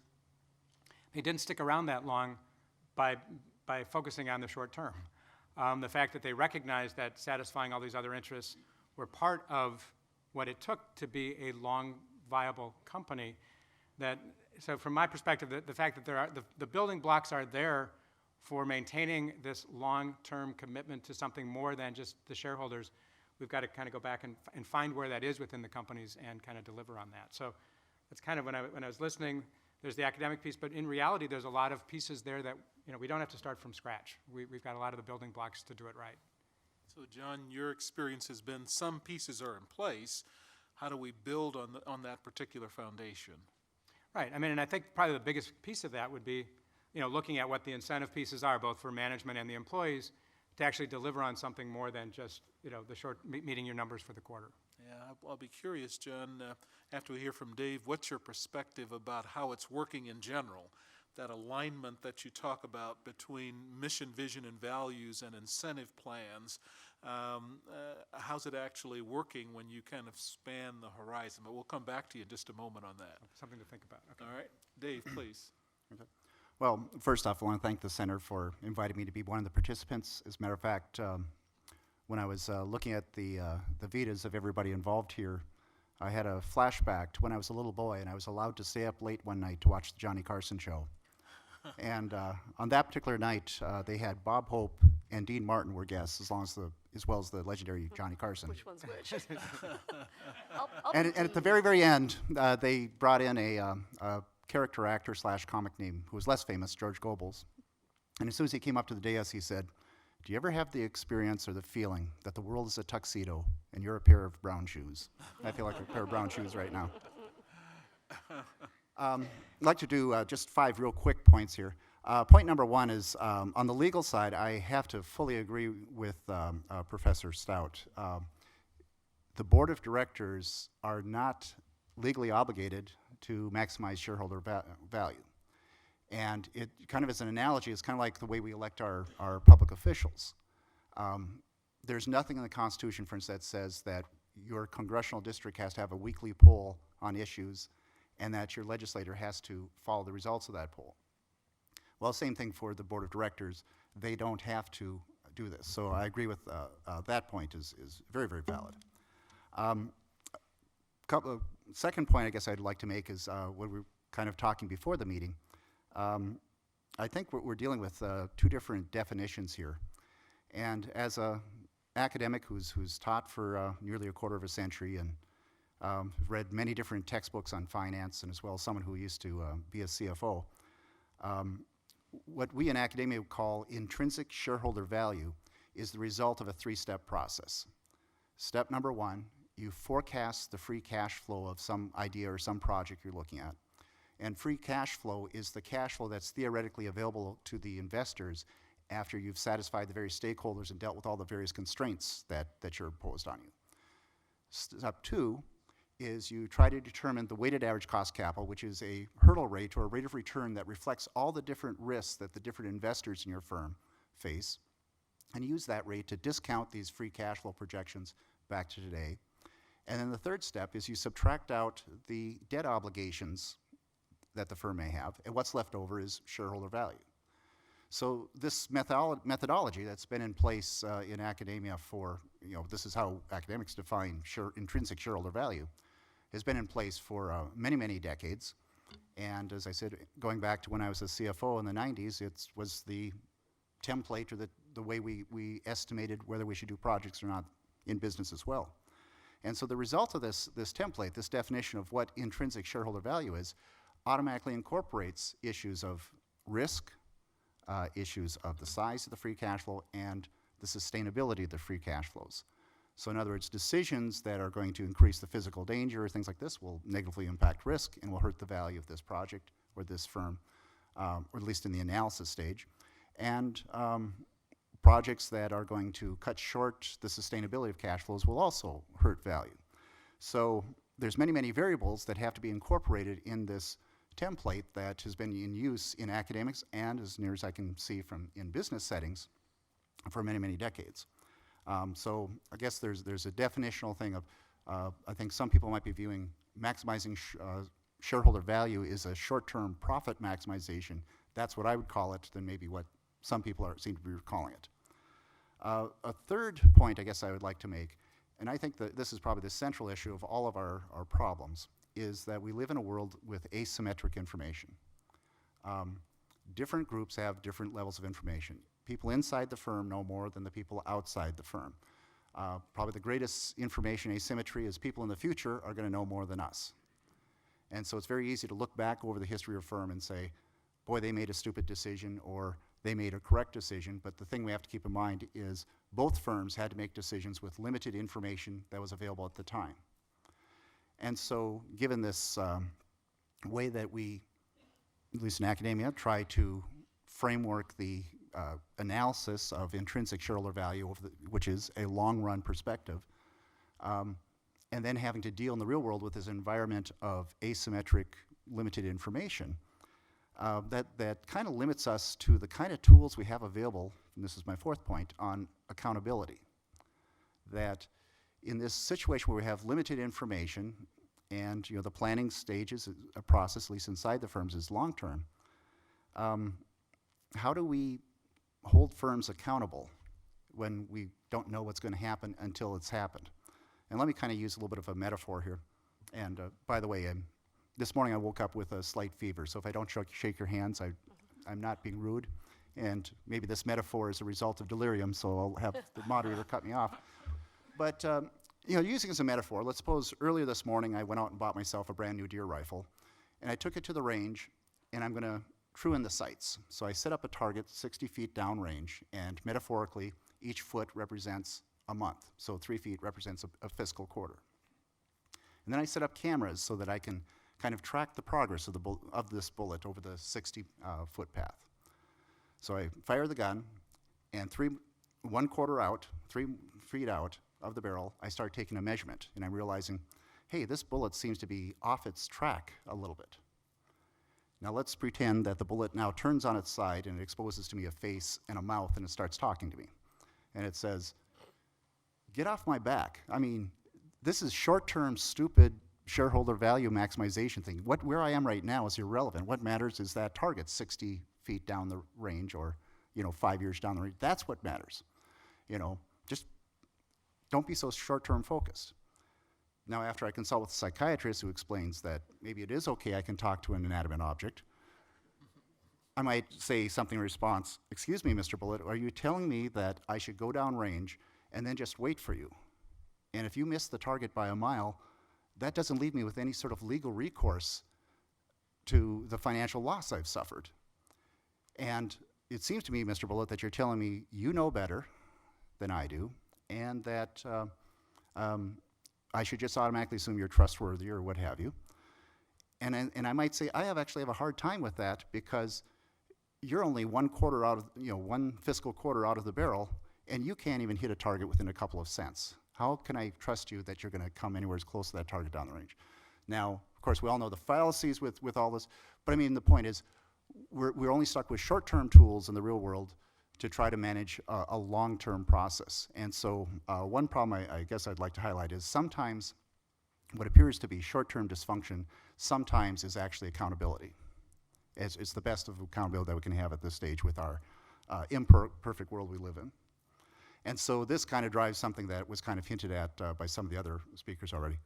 They didn't stick around that long by focusing on the short term. The fact that they recognized that satisfying all these other interests were part of what it took to be a long, viable company. So from my perspective, the fact that the building blocks are there for maintaining this long-term commitment to something more than just the shareholders, we've got to kind of go back and find where that is within the companies and kind of deliver on that. So that's kind of when I was listening, there's the academic piece, but in reality, there's a lot of pieces there that we don't have to start from scratch. We've got a lot of the building blocks to do it right. So John, your experience has been some pieces are in place. How do we build on that particular foundation? Right. I mean, and I think probably the biggest piece of that would be, looking at what the incentive pieces are, both for management and the employees, to actually deliver on something more than just, the short meeting your numbers for the quarter. Yeah, I'll be curious, John, after we hear from Dave, what's your perspective about how it's working in general? That alignment that you talk about between mission, vision, and values and incentive plans, how's it actually working when you kind of span the horizon? But we'll come back to you in just a moment on that. Something to think about. Okay. All right. Dave, please. Okay. Well, first off, I want to thank the Center for inviting me to be one of the participants. As a matter of fact, when I was looking at the vitas of everybody involved here, I had a flashback to when I was a little boy and I was allowed to stay up late one night to watch the Johnny Carson show. And on that particular night, they had Bob Hope and Dean Martin were guests, as well as the legendary Johnny Carson. Which one's which? And at the very, very end, they brought in a character actor / comic name who was less famous, George Goebbels. And as soon as he came up to the dais, he said, "Do you ever have the experience or the feeling that the world is a tuxedo and you're a pair of brown shoes?" I feel like a pair of brown shoes right now. I'd like to do just 5 real quick points here. Point number 1 is, on the legal side, I have to fully agree with Professor Stout. The board of directors are not legally obligated to maximize shareholder value. And it kind of as an analogy, it's kind of like the way we elect our public officials. There's nothing in the Constitution, for instance, that says that your congressional district has to have a weekly poll on issues and that your legislator has to follow the results of that poll. Well, same thing for the board of directors. They don't have to do this. So I agree with that point is very, very valid. Second point I guess I'd like to make is what we were kind of talking before the meeting. I think we're dealing with 2 different definitions here. And as an academic who's taught for nearly a quarter of a century and read many different textbooks on finance, and as well as someone who used to be a CFO, what we in academia call intrinsic shareholder value is the result of a 3-step process. Step number 1, you forecast the free cash flow of some idea or some project you're looking at. And free cash flow is the cash flow that's theoretically available to the investors after you've satisfied the various stakeholders and dealt with all the various constraints that you're imposed on you. Step 2 is you try to determine the weighted average cost capital, which is a hurdle rate or a rate of return that reflects all the different risks that the different investors in your firm face, and use that rate to discount these free cash flow projections back to today. And then the third step is you subtract out the debt obligations that the firm may have, and what's left over is shareholder value. So this methodology that's been in place in academia for, this is how academics define intrinsic shareholder value, has been in place for many, many decades. And as I said, going back to when I was a CFO in the 90s, it was the template or the way we estimated whether we should do projects or not in business as well. And so the result of this template, this definition of what intrinsic shareholder value is, automatically incorporates issues of risk, issues of the size of the free cash flow, and the sustainability of the free cash flows. So in other words, decisions that are going to increase the physical danger or things like this will negatively impact risk and will hurt the value of this project or this firm, or at least in the analysis stage. And projects that are going to cut short the sustainability of cash flows will also hurt value. So there's many, many variables that have to be incorporated in this template that has been in use in academics and, as near as I can see, in business settings for many, many decades. So I guess there's a definitional thing of, I think some people might be viewing maximizing shareholder value is a short-term profit maximization. That's what I would call it, than maybe what some people seem to be calling it. A third point I guess I would like to make, and I think that this is probably the central issue of all of our problems, is that we live in a world with asymmetric information. Different groups have different levels of information. People inside the firm know more than the people outside the firm. Probably the greatest information asymmetry is people in the future are going to know more than us. And so it's very easy to look back over the history of a firm and say, boy, they made a stupid decision, or they made a correct decision. But the thing we have to keep in mind is both firms had to make decisions with limited information that was available at the time. And so given this way that we, at least in academia, try to framework the analysis of intrinsic shareholder value, which is a long-run perspective, and then having to deal in the real world with this environment of asymmetric, limited information, that kind of limits us to the kind of tools we have available, and this is my fourth point, on accountability. That in this situation where we have limited information, and the planning stage is a process, at least inside the firms, is long-term, how do we hold firms accountable when we don't know what's going to happen until it's happened? And let me kind of use a little bit of a metaphor here. And by the way, this morning I woke up with a slight fever, so if I don't shake your hands, I'm not being rude. And maybe this metaphor is a result of delirium, so I'll have the moderator cut me off. But using as a metaphor, let's suppose earlier this morning I went out and bought myself a brand new deer rifle, and I took it to the range, and I'm going to true in the sights. So I set up a target 60 feet downrange, and metaphorically, each foot represents a month. So 3 feet represents a fiscal quarter. And then I set up cameras so that I can kind of track the progress of this bullet over the 60-foot path. So I fire the gun, and 3 feet out of the barrel, I start taking a measurement, and I'm realizing, hey, this bullet seems to be off its track a little bit. Now let's pretend that the bullet now turns on its side and it exposes to me a face and a mouth, and it starts talking to me. And it says, get off my back. I mean, this is short-term, stupid shareholder value maximization thing. Where I am right now is irrelevant. What matters is that target 60 feet down the range, or 5 years down the range. That's what matters. Just don't be so short-term focused. Now, after I consult with a psychiatrist who explains that maybe it is okay I can talk to an inanimate object, I might say something in response, excuse me, Mr. Bullet, are you telling me that I should go down range and then just wait for you? And if you miss the target by a mile, that doesn't leave me with any sort of legal recourse to the financial loss I've suffered. And it seems to me, Mr. Bullet, that you're telling me you know better than I do, and that I should just automatically assume you're trustworthy or what have you. And I might say, I actually have a hard time with that, because you're only one fiscal quarter out of the barrel, and you can't even hit a target within a couple of cents. How can I trust you that you're going to come anywhere as close to that target down the range? Now, of course, we all know the fallacies with all this, but I mean, the point is, we're only stuck with short-term tools in the real world to try to manage a long-term process. And so one problem I guess I'd like to highlight is sometimes what appears to be short-term dysfunction sometimes is actually accountability. It's the best of accountability that we can have at this stage with our imperfect world we live in. And so this kind of drives something that was kind of hinted at by some of the other speakers already,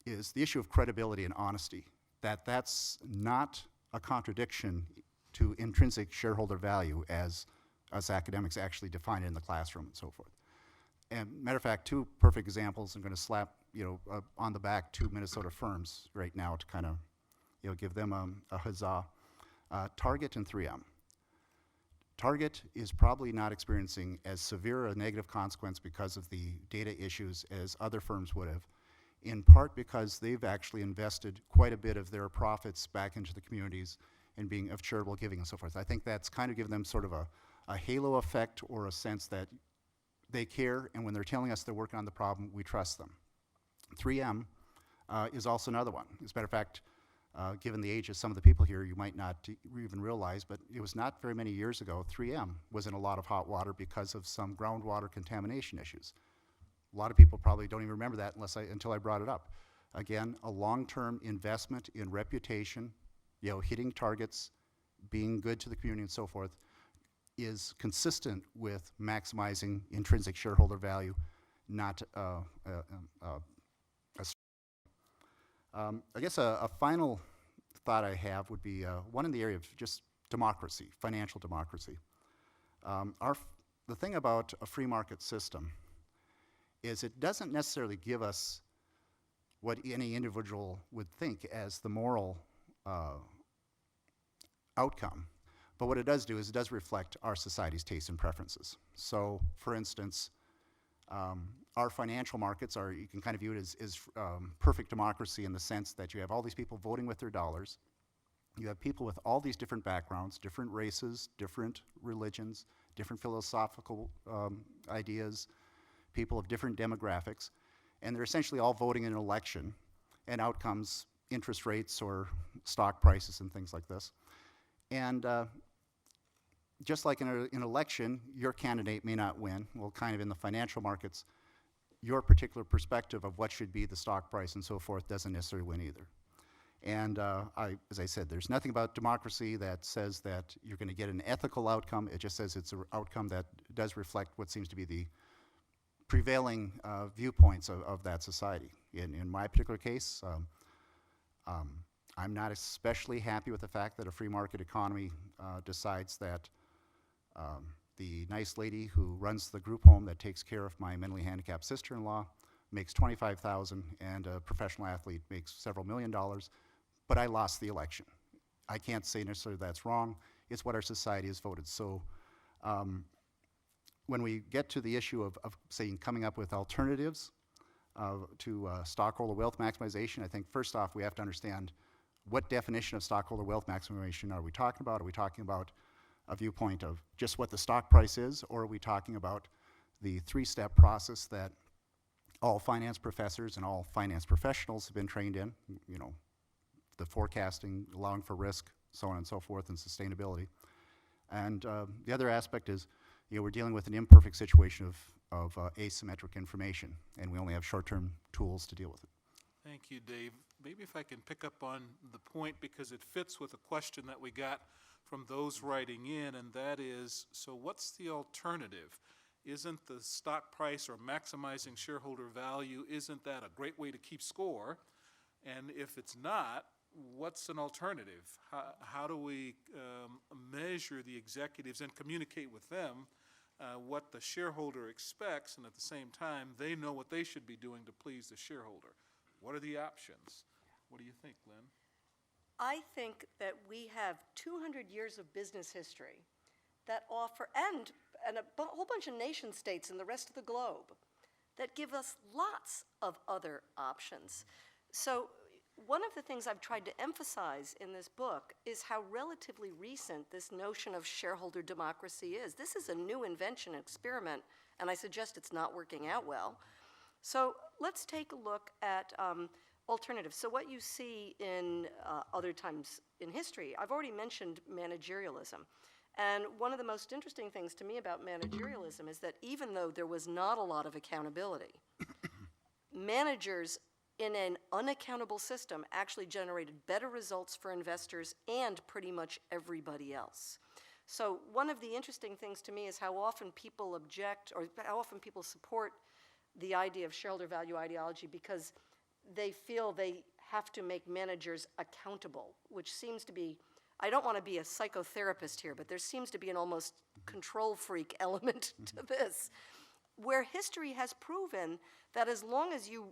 is the issue of credibility and honesty, that's not a contradiction to intrinsic shareholder value as us academics actually define it in the classroom and so forth. And matter of fact, two perfect examples. I'm going to slap on the back two Minnesota firms right now to kind of give them a huzzah. Target and 3M. Target is probably not experiencing as severe a negative consequence because of the data issues as other firms would have, in part because they've actually invested quite a bit of their profits back into the communities and being of charitable giving and so forth. I think that's kind of given them sort of a halo effect, or a sense that they care, and when they're telling us they're working on the problem, we trust them. 3M is also another one. As a matter of fact, given the age of some of the people here, you might not even realize, but it was not very many years ago, 3M was in a lot of hot water because of some groundwater contamination issues. A lot of people probably don't even remember that until I brought it up. Again, a long-term investment in reputation, hitting targets, being good to the community and so forth, is consistent with maximizing intrinsic shareholder value, not I guess a final thought I have would be one in the area of just democracy, financial democracy. The thing about a free market system is it doesn't necessarily give us what any individual would think as the moral outcome. But what it does do is it does reflect our society's tastes and preferences. So, for instance, our financial markets you can kind of view it as perfect democracy in the sense that you have all these people voting with their dollars. You have people with all these different backgrounds, different races, different religions, different philosophical ideas, people of different demographics, and they're essentially all voting in an election, and out comes interest rates or stock prices and things like this. And just like in an election, your candidate may not win. Well, kind of in the financial markets, your particular perspective of what should be the stock price and so forth doesn't necessarily win either. And as I said, there's nothing about democracy that says that you're going to get an ethical outcome. It just says it's an outcome that does reflect what seems to be the prevailing viewpoints of that society. In my particular case, I'm not especially happy with the fact that a free market economy decides that the nice lady who runs the group home that takes care of my mentally handicapped sister-in-law makes $25,000 and a professional athlete makes several $1 million, but I lost the election. I can't say necessarily that's wrong. It's what our society has voted. So when we get to the issue of saying coming up with alternatives to stockholder wealth maximization, I think first off we have to understand what definition of stockholder wealth maximization are we talking about? Are we talking about a viewpoint of just what the stock price is, or are we talking about the three-step process that all finance professors and all finance professionals have been trained in, the forecasting, allowing for risk, so on and so forth, and sustainability. And the other aspect is, we're dealing with an imperfect situation of asymmetric information, and we only have short-term tools to deal with it. Thank you, Dave. Maybe if I can pick up on the point, because it fits with a question that we got from those writing in, and that is, so what's the alternative? Isn't the stock price or maximizing shareholder value, isn't that a great way to keep score? And if it's not, what's an alternative? How do we measure the executives and communicate with them what the shareholder expects, and at the same time, they know what they should be doing to please the shareholder? What are the options? What do you think, Lynn? I think that we have 200 years of business history that offer, and a whole bunch of nation states in the rest of the globe, that give us lots of other options. So one of the things I've tried to emphasize in this book is how relatively recent this notion of shareholder democracy is. This is a new invention, experiment, and I suggest it's not working out well. So let's take a look at alternatives. So what you see in other times in history, I've already mentioned managerialism. And one of the most interesting things to me about managerialism is that even though there was not a lot of accountability, managers in an unaccountable system actually generated better results for investors and pretty much everybody else. So one of the interesting things to me is how often people object or how often people support the idea of shareholder value ideology because they feel they have to make managers accountable, which seems to be, I don't want to be a psychotherapist here, but there seems to be an almost control freak element to this, where history has proven that as long as you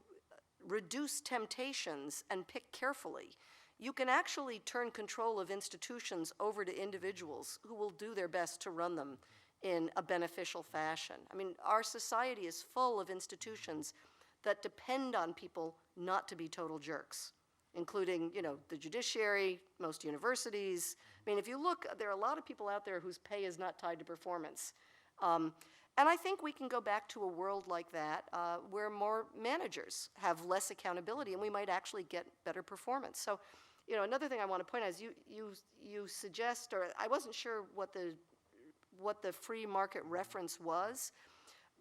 reduce temptations and pick carefully, you can actually turn control of institutions over to individuals who will do their best to run them in a beneficial fashion. I mean, our society is full of institutions that depend on people not to be total jerks, including, you know, the judiciary, most universities. I mean, if you look, there are a lot of people out there whose pay is not tied to performance. And I think we can go back to a world like that where more managers have less accountability and we might actually get better performance. So, you know, another thing I want to point out is you suggest, or I wasn't sure what the free market reference was,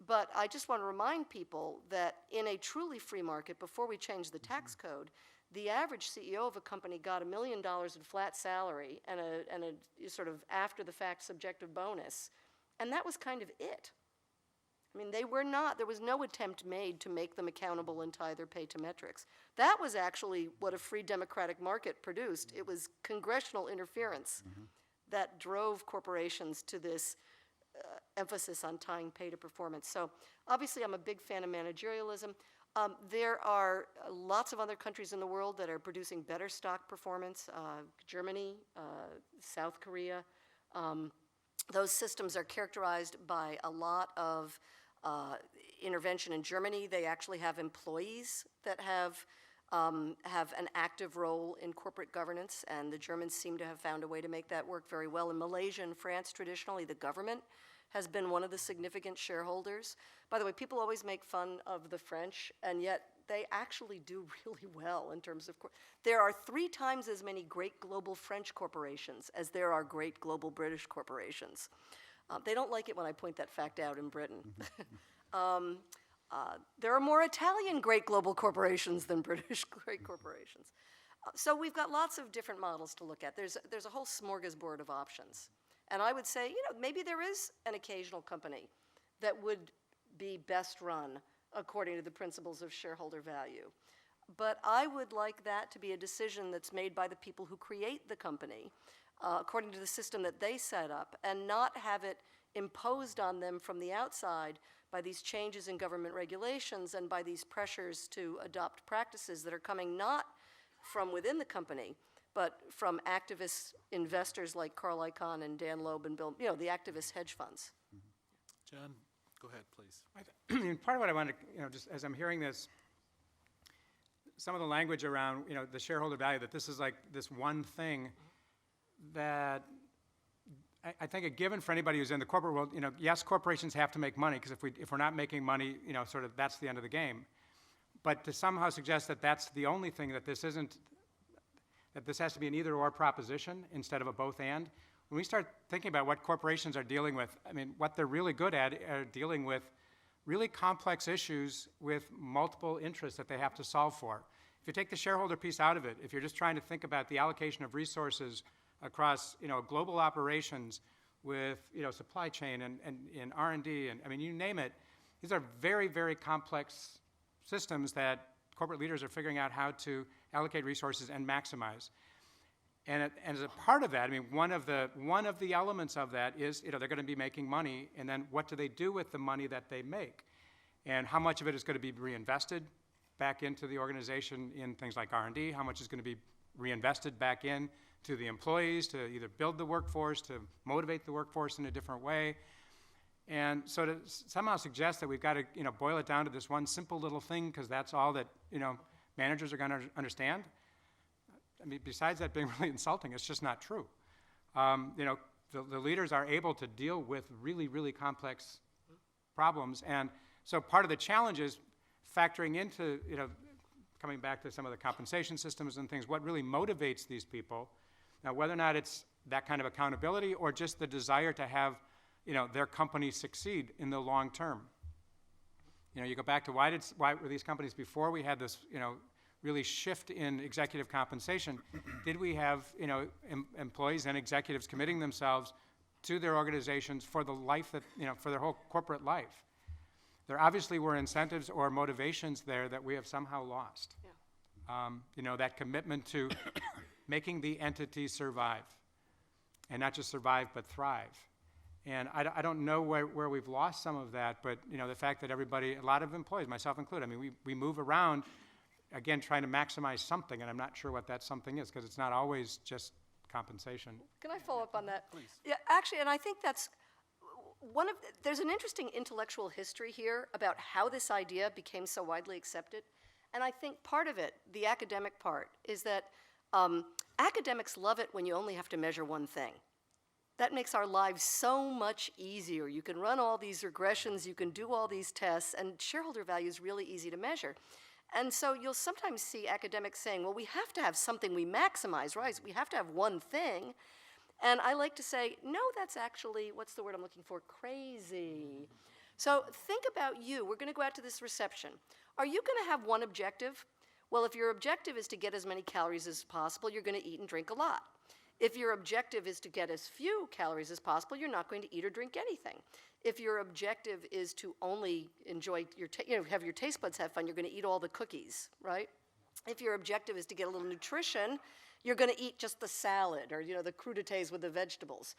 but I just want to remind people that in a truly free market, before we change the tax code, the average CEO of a company got $1 million in flat salary and a sort of after-the-fact subjective bonus, and that was kind of it. I mean, there was no attempt made to make them accountable and tie their pay to metrics. That was actually what a free democratic market produced. It was congressional interference that drove corporations to this emphasis on tying pay to performance. So obviously I'm a big fan of managerialism. There are lots of other countries in the world that are producing better stock performance. Germany, South Korea. Those systems are characterized by a lot of intervention. In Germany, they actually have employees that have an active role in corporate governance, and the Germans seem to have found a way to make that work very well. In Malaysia and France, traditionally, the government has been one of the significant shareholders. By the way, people always make fun of the French, and yet they actually do really well in terms of, there are 3 times as many great global French corporations as there are great global British corporations. They don't like it when I point that fact out in Britain. There are more Italian great global corporations than British great corporations. So we've got lots of different models to look at. There's a whole smorgasbord of options. And I would say, you know, maybe there is an occasional company that would be best run according to the principles of shareholder value. But I would like that to be a decision that's made by the people who create the company according to the system that they set up, and not have it imposed on them from the outside by these changes in government regulations and by these pressures to adopt practices that are coming not from within the company, but from activist investors like Carl Icahn and Dan Loeb and Bill, you know, the activist hedge funds. John, go ahead, please. Part of what I want to, you know, just as I'm hearing this, some of the language around, you know, the shareholder value, that this is like this one thing that I think a given for anybody who's in the corporate world, you know, yes, corporations have to make money, because if we're not making money, you know, sort of that's the end of the game. But to somehow suggest that that's the only thing, that this isn't, that this has to be an either or proposition instead of a both and. When we start thinking about what corporations are dealing with, I mean, what they're really good at are dealing with really complex issues with multiple interests that they have to solve for. If you take the shareholder piece out of it, if you're just trying to think about the allocation of resources across, you know, global operations with, you know, supply chain and R&D, and I mean, you name it, these are very, very complex systems that corporate leaders are figuring out how to allocate resources and maximize. And as a part of that, I mean, one of the elements of that is, you know, they're going to be making money, and then what do they do with the money that they make? And how much of it is going to be reinvested back into the organization in things like R&D? How much is going to be reinvested back in to the employees to either build the workforce, to motivate the workforce in a different way? And so to somehow suggest that we've got to, you know, boil it down to this one simple little thing because that's all that, you know, managers are going to understand, I mean, besides that being really insulting, it's just not true. You know, the leaders are able to deal with really, really complex problems. And so part of the challenge is factoring into, you know, coming back to some of the compensation systems and things, what really motivates these people. Now, whether or not it's that kind of accountability or just the desire to have, you know, their company succeed in the long term. You know, you go back to why were these companies, before we had this, you know, really shift in executive compensation, did we have, you know, employees and executives committing themselves to their organizations for the life that, for their whole corporate life. There obviously were incentives or motivations there that we have somehow lost. Yeah. That commitment to making the entity survive, and not just survive, but thrive. And I don't know where we've lost some of that, but the fact that everybody, a lot of employees, myself included, I mean, we move around, again, trying to maximize something, and I'm not sure what that something is, because it's not always just compensation. Can I follow up on that? Please. Yeah, actually, and I think that's there's an interesting intellectual history here about how this idea became so widely accepted. And I think part of it, the academic part, is that academics love it when you only have to measure one thing. That makes our lives so much easier. You can run all these regressions, you can do all these tests, and shareholder value is really easy to measure. And so you'll sometimes see academics saying, well, we have to have something we maximize, right? We have to have one thing. And I like to say, no, that's actually, what's the word I'm looking for? Crazy. So think about you. We're going to go out to this reception. Are you going to have one objective? Well, if your objective is to get as many calories as possible, you're going to eat and drink a lot. If your objective is to get as few calories as possible, you're not going to eat or drink anything. If your objective is to only enjoy have your taste buds have fun, you're going to eat all the cookies, right? If your objective is to get a little nutrition, you're going to eat just the salad or the crudités with the vegetables.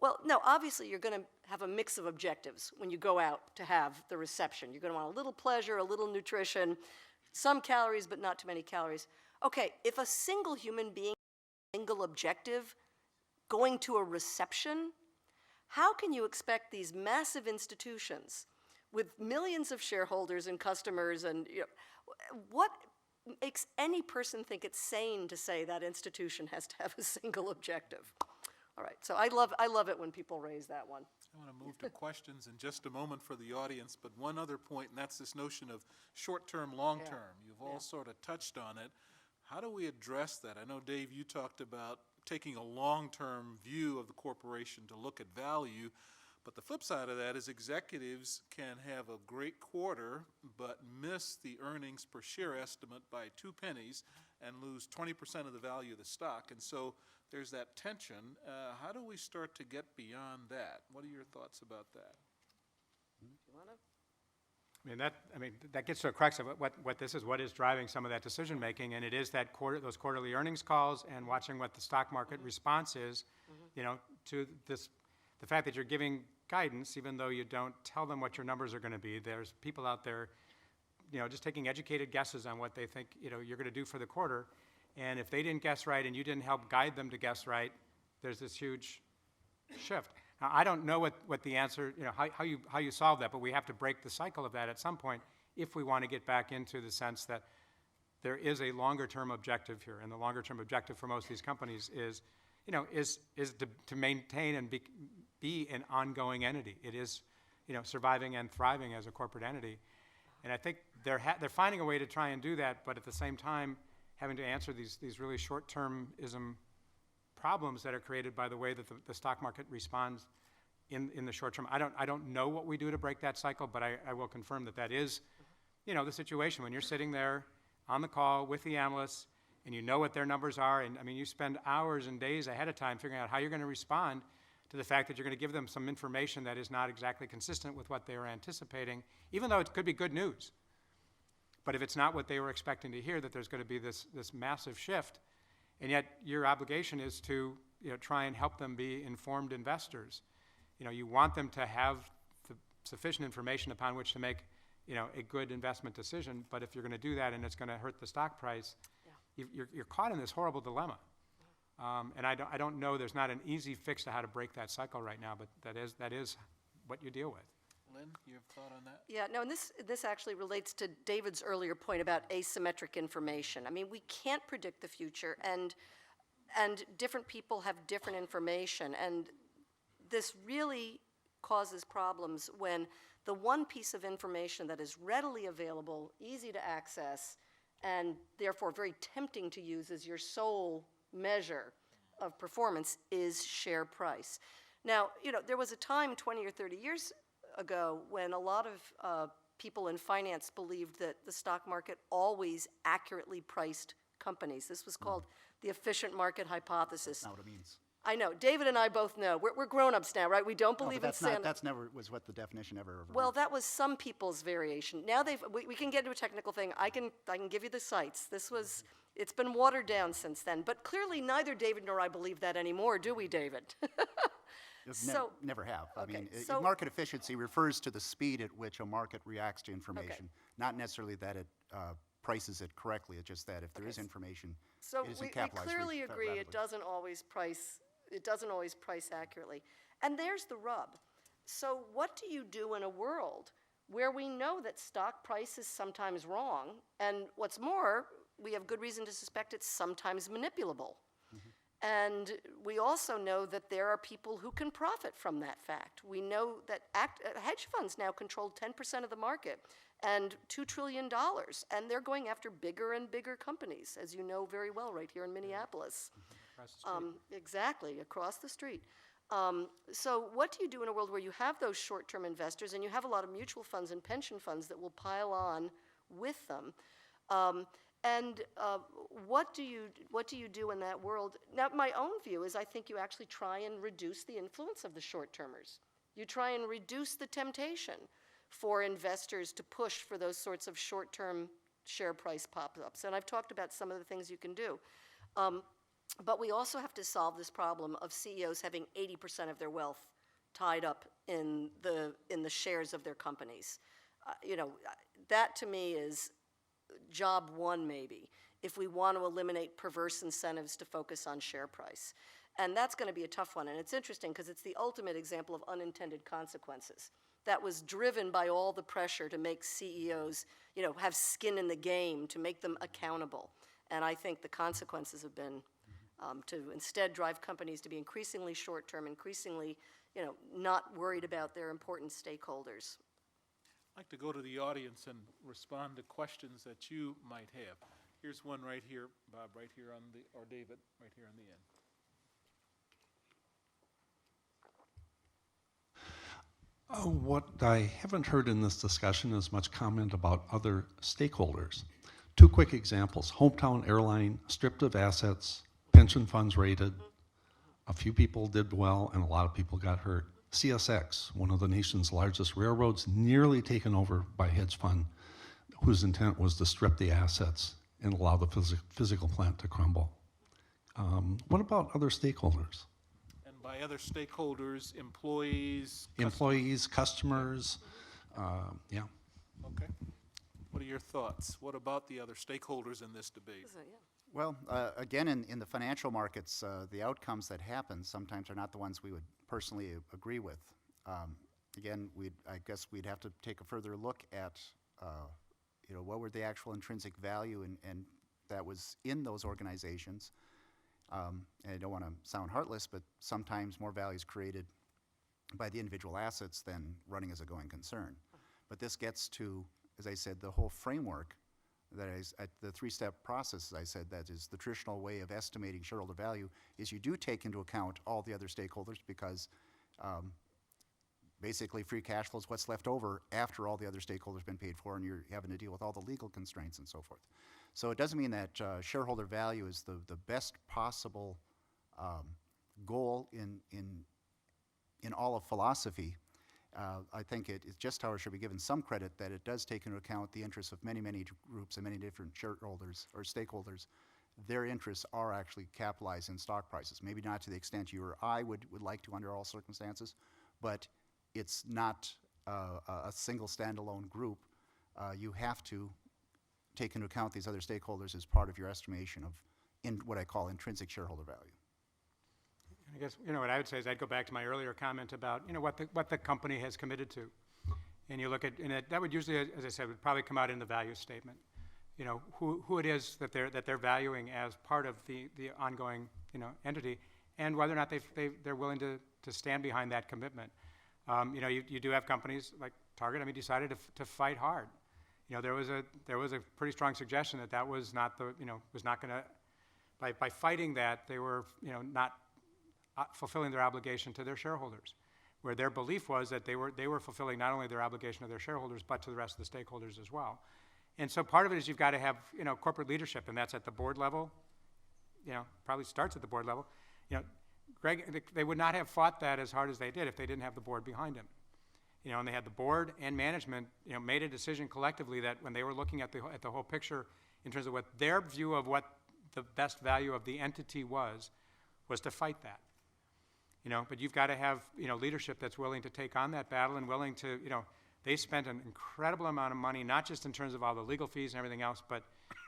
Well, no, obviously you're going to have a mix of objectives when you go out to have the reception. You're going to want a little pleasure, a little nutrition, some calories, but not too many calories. Okay, if a single human being single objective going to a reception, how can you expect these massive institutions with millions of shareholders and customers and what makes any person think it's sane to say that institution has to have a single objective? All right, so I love it when people raise that one. I want to move to questions in just a moment for the audience, but one other point, and that's this notion of short-term, long-term. You've all sort of touched on it. How do we address that? I know, Dave, you talked about taking a long-term view of the corporation to look at value, but the flip side of that is executives can have a great quarter but miss the earnings per share estimate by 2 pennies and lose 20% of the value of the stock. And so there's that tension. How do we start to get beyond that? What are your thoughts about that? You want to? That gets to a crux of what this is, what is driving some of that decision making, and it is that those quarterly earnings calls and watching what the stock market response is, to the fact that you're giving guidance, even though you don't tell them what your numbers are going to be. There's people out there, just taking educated guesses on what they think, you're going to do for the quarter, and if they didn't guess right and you didn't help guide them to guess right, there's this huge shift. Now, I don't know what the answer, how you solve that, but we have to break the cycle of that at some point if we want to get back into the sense that there is a longer-term objective here, and the longer-term objective for most of these companies is to maintain and be an ongoing entity. It is, surviving and thriving as a corporate entity, and I think they're finding a way to try and do that, but at the same time having to answer these really short-termism problems that are created by the way that the stock market responds in the short term. I don't know what we do to break that cycle, but I will confirm that is, the situation when you're sitting there on the call with the analysts and you know what their numbers are, and you spend hours and days ahead of time figuring out how you're going to respond to the fact that you're going to give them some information that is not exactly consistent with what they were anticipating, even though it could be good news. But if it's not what they were expecting to hear, that there's going to be this massive shift, and yet your obligation is to try and help them be informed investors. You want them to have the sufficient information upon which to make a good investment decision, but if you're going to do that and it's going to hurt the stock price, you're caught in this horrible dilemma. And I don't know, there's not an easy fix to how to break that cycle right now, but that is what you deal with. Lynn, you have thought on that? Yeah, no, and this actually relates to David's earlier point about asymmetric information. We can't predict the future, and different people have different information, and this really causes problems when the one piece of information that is readily available, easy to access, and therefore very tempting to use as your sole measure of performance is share price. Now, there was a time 20 or 30 years ago when a lot of people in finance believed that the stock market always accurately priced companies. This was called the efficient market hypothesis. That's not what it means. I know. David and I both know. We're grown-ups now, right? We don't No, believe but in Santa. that's never was what the definition ever Well, meant. that was some people's variation. Now we can get into a technical thing. I can give you the sites. It's been watered down since then. But clearly neither David nor I believe that anymore, do we, David? So, Never have. I okay, mean, so- market efficiency refers to the speed at which a market reacts to information, not necessarily that it prices it correctly. It's just that if there is information, So it isn't we capitalized clearly agree rapidly. it doesn't always price accurately. And there's the rub. So what do you do in a world where we know that stock price is sometimes wrong, and what's more, we have good reason to suspect it's sometimes manipulable. And we also know that there are people who can profit from that fact. We know that hedge funds now control 10% of the market and $2 trillion, and they're going after bigger and bigger companies, as you know very well, right here in Minneapolis. Across the street. Exactly, across the street. So what do you do in a world where you have those short-term investors and you have a lot of mutual funds and pension funds that will pile on with them? What do you do in that world? Now, my own view is I think you actually try and reduce the influence of the short-termers. You try and reduce the temptation for investors to push for those sorts of short-term share price pop-ups. And I've talked about some of the things you can do. But we also have to solve this problem of CEOs having 80% of their wealth tied up in the shares of their companies. That to me is job one, maybe, if we want to eliminate perverse incentives to focus on share price. And that's going to be a tough one. And it's interesting because it's the ultimate example of unintended consequences. That was driven by all the pressure to make CEOs, have skin in the game, to make them accountable. And I think the consequences have been to instead drive companies to be increasingly short-term, increasingly, not worried about their important stakeholders. I'd like to go to the audience and respond to questions that you might have. Here's one right here, Bob, right here or David, right here on the end. What I haven't heard in this discussion is much comment about other stakeholders. Two quick examples. Hometown Airline stripped of assets, pension funds raided. A few people did well and a lot of people got hurt. CSX, one of the nation's largest railroads, nearly taken over by a hedge fund whose intent was to strip the assets and allow the physical plant to crumble. What about other stakeholders? And by other stakeholders, employees? Employees, customers, yeah. Okay. What are your thoughts? What about the other stakeholders in this debate? So, yeah. Well, again, in the financial markets, the outcomes that happen sometimes are not the ones we would personally agree with. Again, I guess we'd have to take a further look at, what were the actual intrinsic value and that was in those organizations. And I don't want to sound heartless, but sometimes more value is created by the individual assets than running as a going concern. But this gets to, as I said, the whole framework. That is, at the three-step process, as I said, that is the traditional way of estimating shareholder value, is you do take into account all the other stakeholders because basically free cash flow is what's left over after all the other stakeholders have been paid for and you're having to deal with all the legal constraints and so forth. So it doesn't mean that shareholder value is the best possible goal in all of philosophy. I think it's just, however, should be given some credit that it does take into account the interests of many, many groups and many different shareholders or stakeholders. Their interests are actually capitalized in stock prices. Maybe not to the extent you or I would like to under all circumstances, but it's not a single standalone group. You have to take into account these other stakeholders as part of your estimation of what I call intrinsic shareholder value. I guess, what I would say is I'd go back to my earlier comment about, what the company has committed to. And you look at, that would usually, as I said, would probably come out in the value statement. Who it is that they're valuing as part of the ongoing, entity, and whether or not they're willing to stand behind that commitment. You do have companies like Target, decided to fight hard. There was a pretty strong suggestion that was not was not going to, by fighting that, they were, not fulfilling their obligation to their shareholders, where their belief was that they were fulfilling not only their obligation to their shareholders, but to the rest of the stakeholders as well. And so part of it is you've got to have, corporate leadership, and that's at the board level, probably starts at the board level, Greg, they would not have fought that as hard as they did if they didn't have the board behind them. You know, and they had the board and management, you know, made a decision collectively that when they were looking at the whole picture in terms of what their view of what the best value of the entity was to fight that. You know, but you've got to have, you know, leadership that's willing to take on that battle and willing to, you know, they spent an incredible amount of money, not just in terms of all the legal fees and everything else, but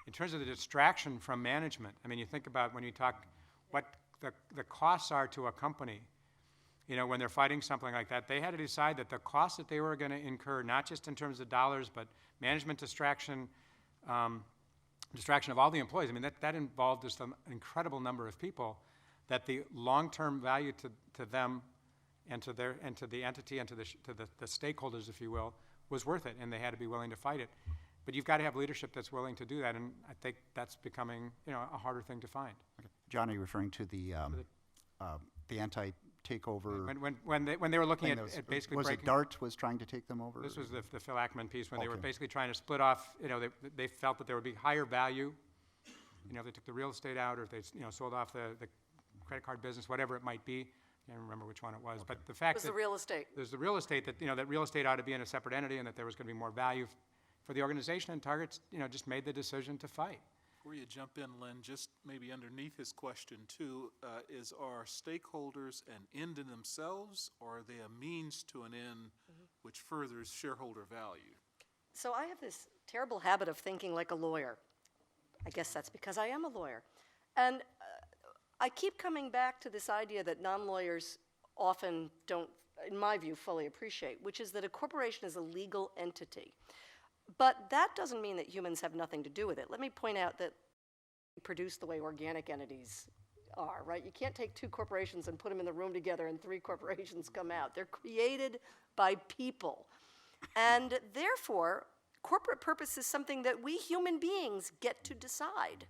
in terms of the distraction from management. I mean, you think about when you talk what the costs are to a company, you know, when they're fighting something like that, they had to decide that the costs that they were going to incur, not just in terms of dollars, but management distraction, distraction of all the employees. I mean, that involved just an incredible number of people, that the long-term value to them and to the entity and to the stakeholders, if you will, was worth it, and they had to be willing to fight it. But you've got to have leadership that's willing to do that, and I think that's becoming, you know, a harder thing to find. Okay. John, are you referring to the anti-takeover? When they were looking thing at basically was breaking. it DART was trying to take them over? This was the Phil Ackman piece when they were Okay. basically trying to split off. You know, they felt that there would be higher value. You know, if they took the real estate out, or if they, you know, sold off the credit card business, whatever it might be. I can't remember which one it was, Okay. but the fact It was that the real estate. there's the real estate that, you know, that real estate ought to be in a separate entity, and that there was going to be more value for the organization, and Target's, you know, just made the decision to fight. Before you jump in, Lynn, just maybe underneath his question too, are stakeholders an end in themselves, or are they a means to an end which furthers shareholder value? So I have this terrible habit of thinking like a lawyer. I guess that's because I am a lawyer. And I keep coming back to this idea that non-lawyers often don't, in my view, fully appreciate, which is that a corporation is a legal entity. But that doesn't mean that humans have nothing to do with it. Let me point out that we produce the way organic entities are, right? You can't take two corporations and put them in the room together and three corporations come out. They're created by people. And therefore, corporate purpose is something that we human beings get to decide.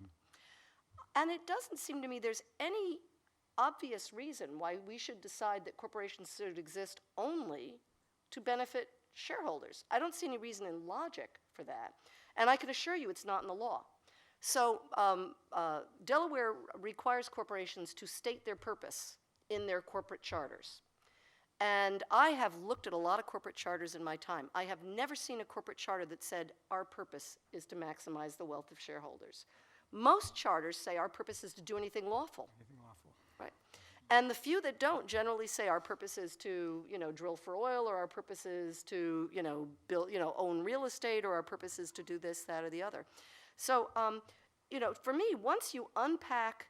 And it doesn't seem to me there's any obvious reason why we should decide that corporations should exist only to benefit shareholders. I don't see any reason in logic for that. And I can assure you it's not in the law. So Delaware requires corporations to state their purpose in their corporate charters. And I have looked at a lot of corporate charters in my time. I have never seen a corporate charter that said our purpose is to maximize the wealth of shareholders. Most charters say our purpose is to do anything lawful. Anything lawful. Right. And the few that don't generally say our purpose is to, you know, drill for oil, or our purpose is to, you know, build, you know, own real estate, or our purpose is to do this, that, or the other. So, you know, for me, once you unpack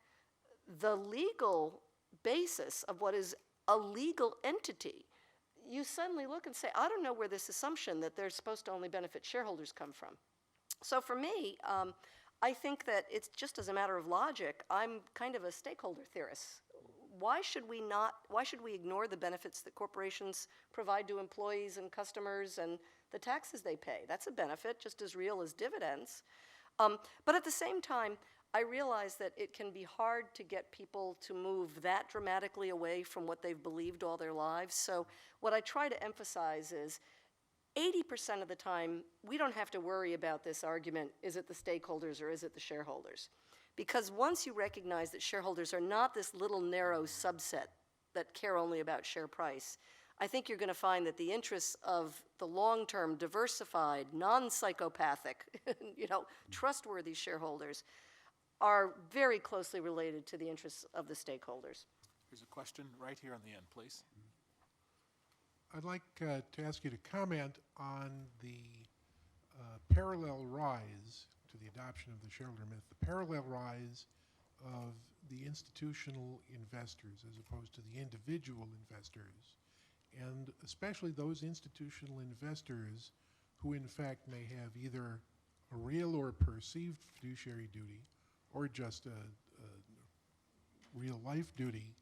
the legal basis of what is a legal entity, you suddenly look and say, I don't know where this assumption that they're supposed to only benefit shareholders come from. So for me, I think that it's just as a matter of logic, I'm kind of a stakeholder theorist. Why should we ignore the benefits that corporations provide to employees and customers and the taxes they pay? That's a benefit just as real as dividends. But at the same time, I realize that it can be hard to get people to move that dramatically away from what they've believed all their lives. So what I try to emphasize is 80% of the time, we don't have to worry about this argument, is it the stakeholders or is it the shareholders? Because once you recognize that shareholders are not this little narrow subset that care only about share price, I think you're going to find that the interests of the long-term, diversified, non-psychopathic, you know, trustworthy shareholders are very closely related to the interests of the stakeholders. There's a question right here on the end, please. I'd like to ask you to comment on the parallel rise to the adoption of the shareholder myth, the parallel rise of the institutional investors as opposed to the individual investors, and especially those institutional investors who in fact may have either a real or perceived fiduciary duty or just a real life duty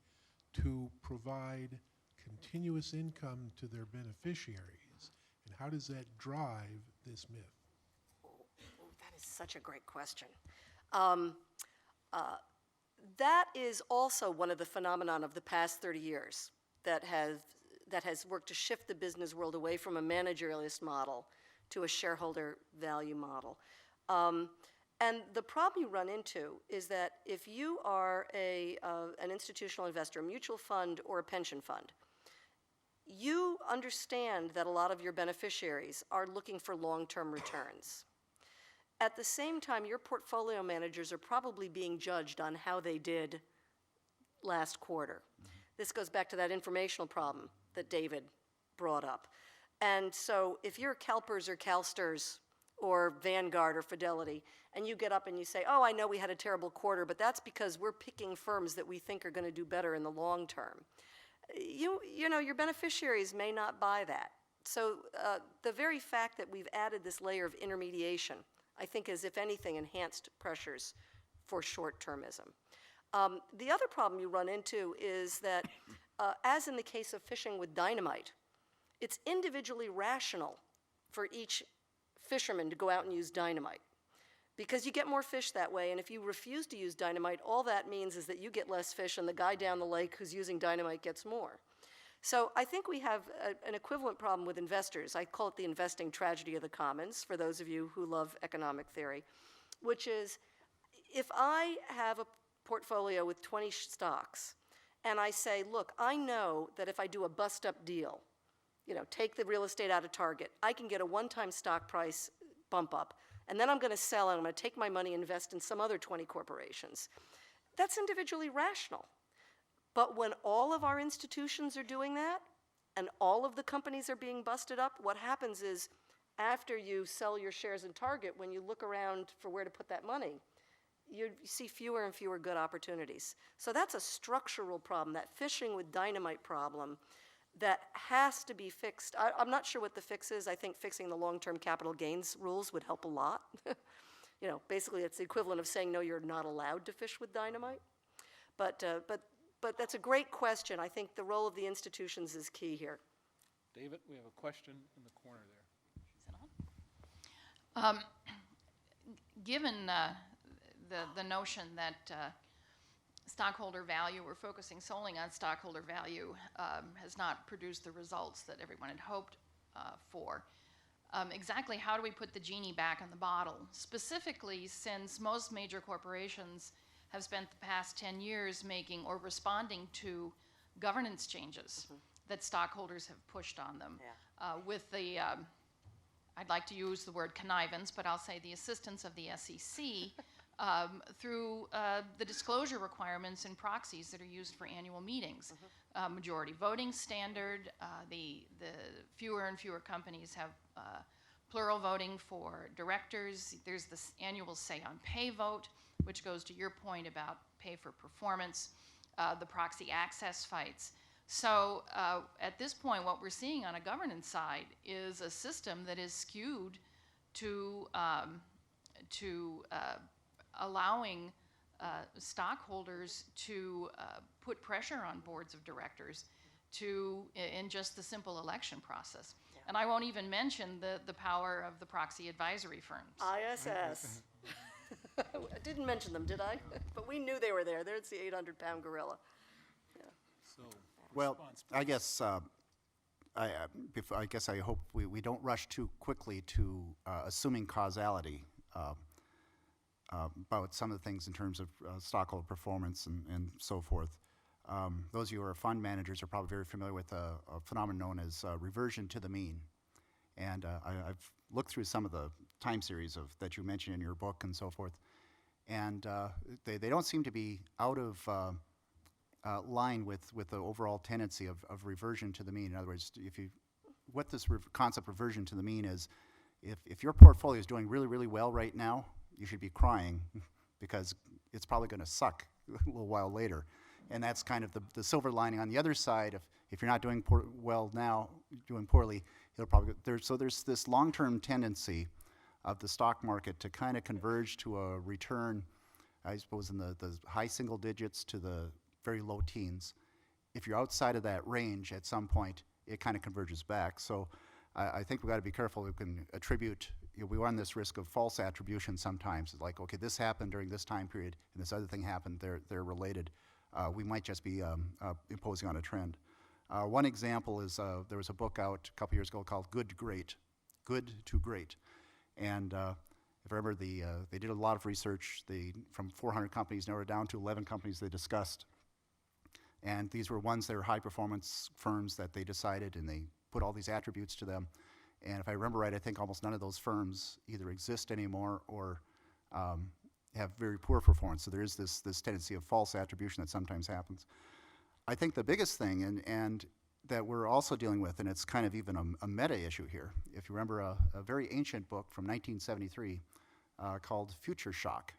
to provide continuous income to their beneficiaries, and how does that drive this myth? That is such a great question. That is also one of the phenomenon of the past 30 years that has worked to shift the business world away from a managerialist model to a shareholder value model. And the problem you run into is that if you are an institutional investor, a mutual fund or a pension fund, you understand that a lot of your beneficiaries are looking for long-term returns. At the same time, your portfolio managers are probably being judged on how they did last quarter. This goes back to that informational problem that David brought up. And so if you're CalPERS or CalSTRS or Vanguard or Fidelity, and you get up and you say, oh, I know we had a terrible quarter, but that's because we're picking firms that we think are going to do better in the long term. You know, your beneficiaries may not buy that. So the very fact that we've added this layer of intermediation, I think, is, if anything, enhanced pressures for short-termism. The other problem you run into is that, as in the case of fishing with dynamite, it's individually rational for each fisherman to go out and use dynamite, because you get more fish that way, and if you refuse to use dynamite, all that means is that you get less fish and the guy down the lake who's using dynamite gets more. So I think we have an equivalent problem with investors. I call it the investing tragedy of the commons, for those of you who love economic theory, which is, if I have a portfolio with 20 stocks, and I say, look, I know that if I do a bust-up deal, you know, take the real estate out of Target, I can get a one-time stock price bump up, and then I'm going to sell and I'm going to take my money and invest in some other 20 corporations. That's individually rational. But when all of our institutions are doing that, and all of the companies are being busted up, what happens is, after you sell your shares in Target, when you look around for where to put that money, you see fewer and fewer good opportunities. So that's a structural problem, that fishing with dynamite problem, that has to be fixed. I'm not sure what the fix is. I think fixing the long-term capital gains rules would help a lot. You know, basically it's the equivalent of saying, no, you're not allowed to fish with dynamite. But that's a great question. I think the role of the institutions is key here. David, we have a question in the corner there. Given the notion that stockholder value, we're focusing solely on stockholder value, has not produced the results that everyone had hoped for. Exactly how do we put the genie back in the bottle? Specifically, since most major corporations have spent the past 10 years making or responding to governance changes that stockholders have pushed on them, with the, I'd like to use the word connivance, but I'll say the assistance of the SEC, through the disclosure requirements and proxies that are used for annual meetings. Majority voting standard, the fewer and fewer companies have plural voting for directors. There's this annual say on pay vote, which goes to your point about pay for performance, the proxy access fights. So at this point, what we're seeing on a governance side is a system that is skewed to allowing stockholders to put pressure on boards of directors in just the simple election process. Yeah. And I won't even mention the power of the proxy advisory firms. ISS. I didn't mention them, did I? But we knew they were there. There's the 800-pound gorilla. Yeah. So, Well, I guess I hope we don't rush too quickly to assuming causality about some of the things in terms of stockholder performance and so forth. Those of you who are fund managers are probably very familiar with a phenomenon known as reversion to the mean. And I've looked through some of the time series that you mentioned in your book and so forth, and they don't seem to be out of line with the overall tendency of reversion to the mean. In other words, what this concept of reversion to the mean is, if your portfolio is doing really, really well right now, you should be crying because it's probably going to suck a little while later. And that's kind of the silver lining. On the other side, if you're not doing well now, doing poorly, it'll probably so there's this long-term tendency of the stock market to kind of converge to a return, I suppose, in the high single digits to the very low teens. If you're outside of that range, at some point, it kind of converges back. So I think we've got to be careful. We can attribute, we run this risk of false attribution sometimes. It's like, okay, this happened during this time period, and this other thing happened, they're related. We might just be imposing on a trend. One example is there was a book out a couple years ago called Good to Great. And if I remember, they did a lot of research. From 400 companies, narrowed down to 11 companies they discussed. And these were ones that were high-performance firms that they decided, and they put all these attributes to them. And if I remember right, I think almost none of those firms either exist anymore or have very poor performance. So there is this tendency of false attribution that sometimes happens. I think the biggest thing, and that we're also dealing with, and it's kind of even a meta issue here. If you remember a very ancient book from 1973 called Future Shock.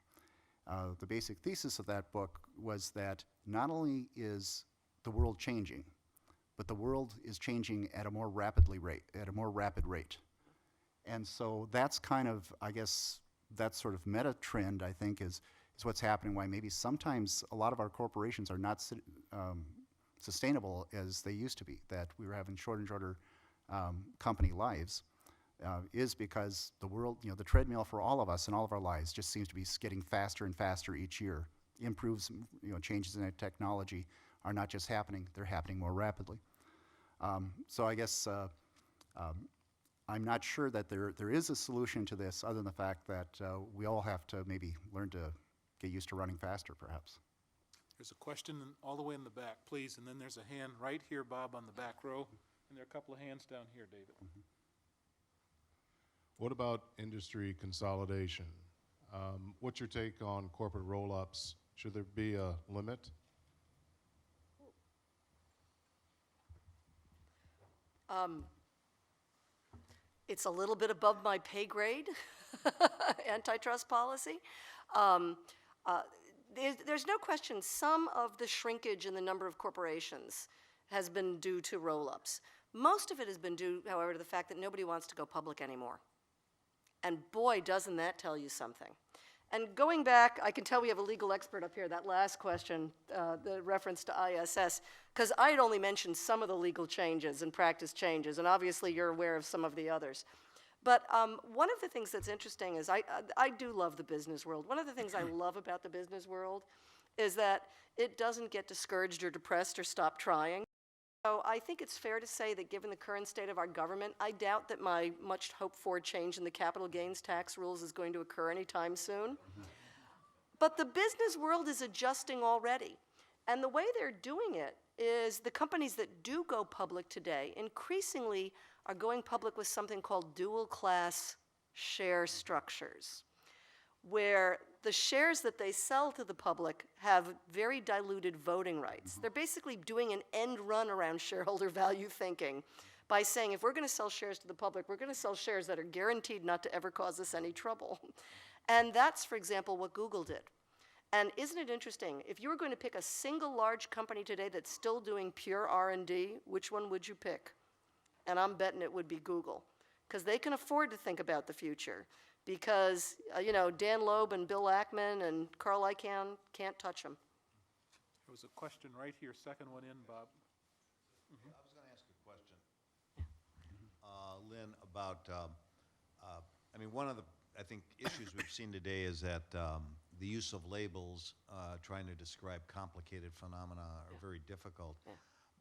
The basic thesis of that book was that not only is the world changing, but the world is changing at a more rapid rate. And so that's kind of, I guess, that sort of meta trend, I think, is what's happening, why maybe sometimes a lot of our corporations are not sustainable as they used to be, that we were having shorter and shorter company lives, is because the world, the treadmill for all of us in all of our lives just seems to be getting faster and faster each year. Improves, changes in technology are not just happening, they're happening more rapidly. So I guess I'm not sure that there is a solution to this other than the fact that we all have to maybe learn to get used to running faster, perhaps. There's a question all the way in the back, please, and then there's a hand right here, Bob, on the back row, and there are a couple of hands down here, David. Mm-hmm. What about industry consolidation? What's your take on corporate roll-ups? Should there be a limit? It's a little bit above my pay grade, antitrust policy. There's no question some of the shrinkage in the number of corporations has been due to roll-ups. Most of it has been due, however, to the fact that nobody wants to go public anymore. And boy, doesn't that tell you something. And going back, I can tell we have a legal expert up here, that last question, the reference to ISS, because I had only mentioned some of the legal changes and practice changes, and obviously you're aware of some of the others. But one of the things that's interesting is I do love the business world. One of the things I love about the business world is that it doesn't get discouraged or depressed or stop trying. So I think it's fair to say that given the current state of our government, I doubt that my much hoped for change in the capital gains tax rules is going to occur anytime soon. But the business world is adjusting already. And the way they're doing it is the companies that do go public today increasingly are going public with something called dual class share structures, where the shares that they sell to the public have very diluted voting rights. They're basically doing an end run around shareholder value thinking by saying, if we're going to sell shares to the public, we're going to sell shares that are guaranteed not to ever cause us any trouble. And that's, for example, what Google did. And isn't it interesting? If you were going to pick a single large company today that's still doing pure R&D, which one would you pick? And I'm betting it would be Google, because they can afford to think about the future. Because, Dan Loeb and Bill Ackman and Carl Icahn can't touch them. There was a question right here, second one in, Bob. I was going to ask a question, Lynn, about, one of the, I think, issues we've seen today is that the use of labels trying to describe complicated phenomena are very difficult. Yeah.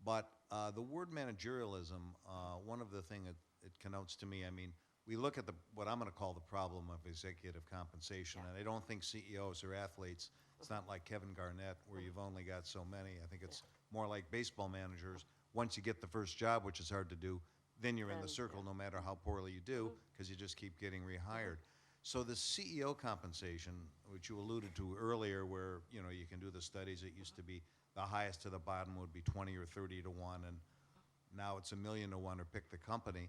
But the word managerialism, one of the things it connotes to me, we look at what I'm going to call the problem of executive compensation, and I don't think CEOs or athletes, it's not like Kevin Garnett where you've only got so many. I think it's more like baseball managers. Once you get the first job, which is hard to do, then you're in the circle no matter how poorly you do, because you just keep getting rehired. So the CEO compensation, which you alluded to earlier, where you can do the studies, it used to be the highest to the bottom would be 20 or 30 to 1, and now it's 1 million to 1, or pick the company.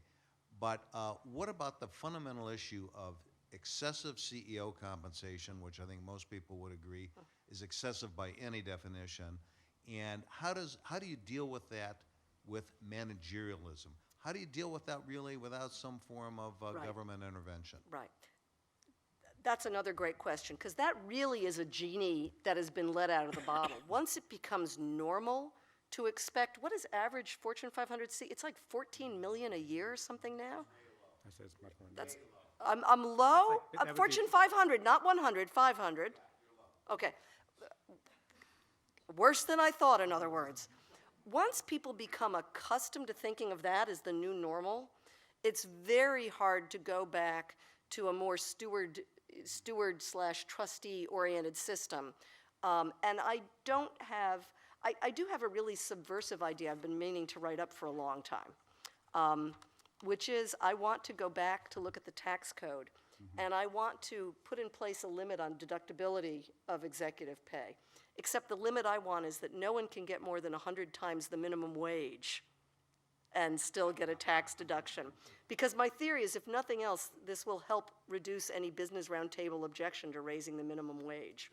But what about the fundamental issue of excessive CEO compensation, which I think most people would agree is excessive by any definition, and how do you deal with that with managerialism? How do you deal with that really without some form of government intervention? Right. That's another great question, because that really is a genie that has been let out of the bottle. Once it becomes normal to expect, what is average Fortune 500 C? It's like 14 million a year or something now. I said it's much more. That's I'm low. That would Fortune be- 500, not 100. 500. Okay. Worse than I thought, in other words. Once people become accustomed to thinking of that as the new normal, it's very hard to go back to a more steward/trustee oriented system. And I do have a really subversive idea I've been meaning to write up for a long time, which is I want to go back to look at the tax code, and I want to put in place a limit on deductibility of executive pay. Except the limit I want is that no one can get more than 100 times the minimum wage and still get a tax deduction. Because my theory is, if nothing else, this will help reduce any business roundtable objection to raising the minimum wage.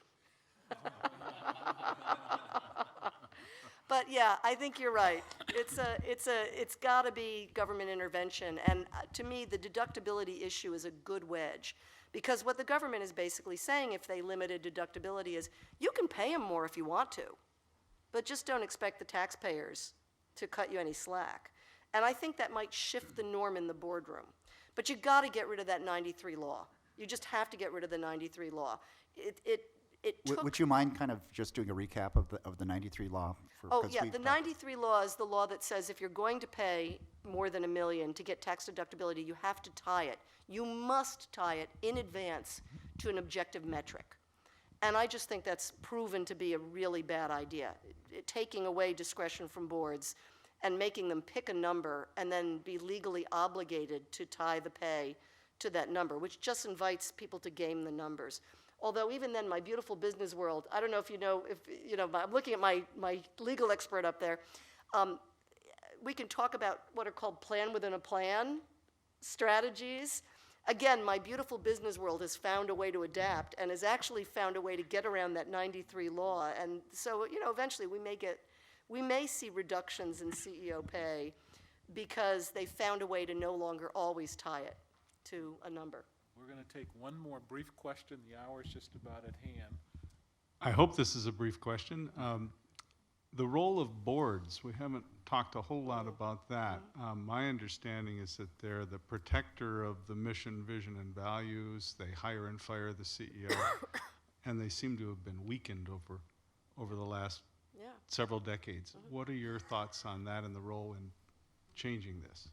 But yeah, I think you're right. It's got to be government intervention. And to me, the deductibility issue is a good wedge. Because what the government is basically saying, if they limited deductibility, is you can pay them more if you want to, but just don't expect the taxpayers to cut you any slack. And I think that might shift the norm in the boardroom. But you got to get rid of that 93 law. You just have to get rid of the 93 law. It took. Would you mind kind of just doing a recap of the 93 law? Oh, yeah, the 93 law is the law that says if you're going to pay more than $1 million to get tax deductibility, you have to tie it. You must tie it in advance to an objective metric. And I just think that's proven to be a really bad idea, taking away discretion from boards and making them pick a number and then be legally obligated to tie the pay to that number, which just invites people to game the numbers. Although even then, my beautiful business world, I don't know if you know, I'm looking at my legal expert up there. We can talk about what are called plan within a plan strategies. Again, my beautiful business world has found a way to adapt and has actually found a way to get around that 93 law. And so, eventually we may see reductions in CEO pay because they found a way to no longer always tie it to a number. We're going to take one more brief question. The hour is just about at hand. I hope this is a brief question. The role of boards, we haven't talked a whole lot about that. My understanding is that they're the protector of the mission, vision, and values. They hire and fire the CEO, and they seem to have been weakened over the last several decades. What are your thoughts on that and the role in changing this?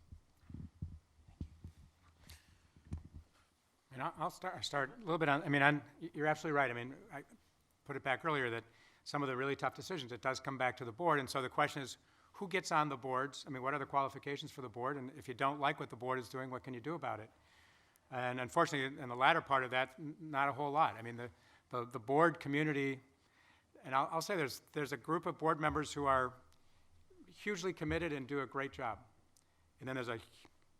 And I'll start a little bit on, you're absolutely right. I put it back earlier that some of the really tough decisions, it does come back to the board. And so the question is, who gets on the boards? What are the qualifications for the board? And if you don't like what the board is doing, what can you do about it? And unfortunately, in the latter part of that, not a whole lot. The board community, and I'll say there's a group of board members who are hugely committed and do a great job. And then there's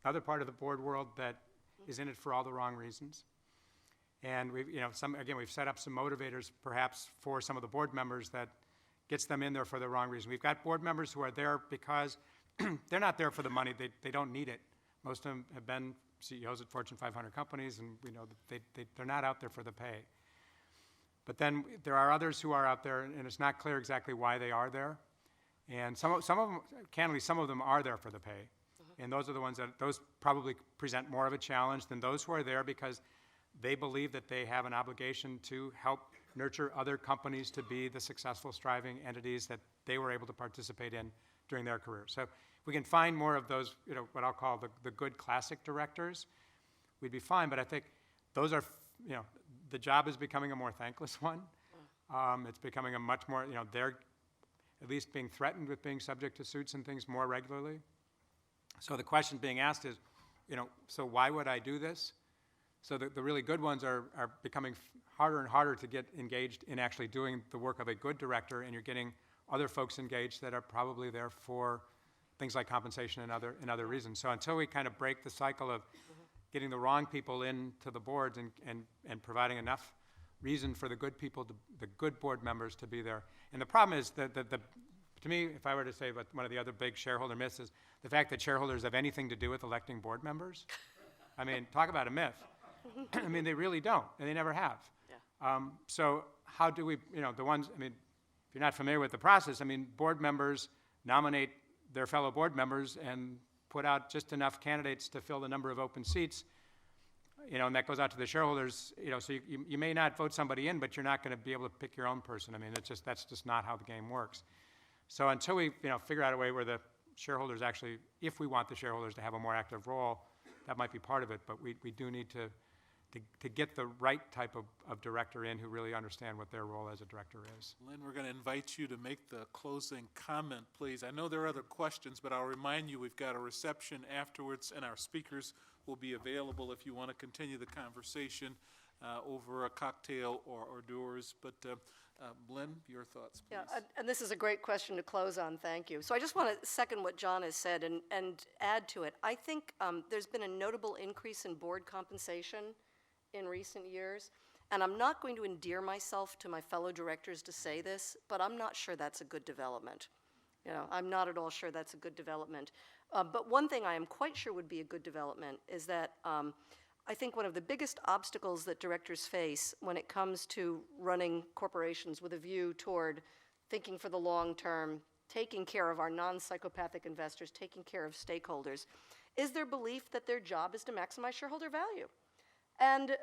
another part of the board world that is in it for all the wrong reasons. And we've set up some motivators perhaps for some of the board members that gets them in there for the wrong reason. We've got board members who are there because they're not there for the money. They don't need it. Most of them have been CEOs at Fortune 500 companies, and we know that they're not out there for the pay. But then there are others who are out there, and it's not clear exactly why they are there. And some of them, candidly, some of them are there for the pay. And those are the ones those probably present more of a challenge than those who are there because they believe that they have an obligation to help nurture other companies to be the successful, striving entities that they were able to participate in during their career. So if we can find more of those, what I'll call the good classic directors, we'd be fine. But I think those are, the job is becoming a more thankless one. It's becoming a much more, they're at least being threatened with being subject to suits and things more regularly. So the question being asked is, so why would I do this? So the really good ones are becoming harder and harder to get engaged in actually doing the work of a good director, and you're getting other folks engaged that are probably there for things like compensation and other reasons. So until we kind of break the cycle of getting the wrong people into the boards and providing enough reason for the good people, the good board members to be there. And the problem is that to me, if I were to say what one of the other big shareholder myths is the fact that shareholders have anything to do with electing board members. Talk about a myth. They really don't, and they never have. Yeah. So how do we, the ones, if you're not familiar with the process, board members nominate their fellow board members and put out just enough candidates to fill the number of open seats, and that goes out to the shareholders, so you may not vote somebody in, but you're not going to be able to pick your own person. That's just not how the game works. So until we, figure out a way where the shareholders actually, if we want the shareholders to have a more active role, that might be part of it, but we do need to to get the right type of director in who really understand what their role as a director is. Lynn, we're going to invite you to make the closing comment, please. I know there are other questions, but I'll remind you we've got a reception afterwards, and our speakers will be available if you want to continue the conversation over a cocktail or hors d'oeuvres. But Lynn, your thoughts, please. Yeah, and this is a great question to close on, thank you. So I just want to second what John has said and add to it. I think there's been a notable increase in board compensation in recent years, and I'm not going to endear myself to my fellow directors to say this, but I'm not sure that's a good development. You know, I'm not at all sure that's a good development. But one thing I am quite sure would be a good development is that I think one of the biggest obstacles that directors face when it comes to running corporations with a view toward thinking for the long term, taking care of our non-psychopathic investors, taking care of stakeholders, is their belief that their job is to maximize shareholder value. And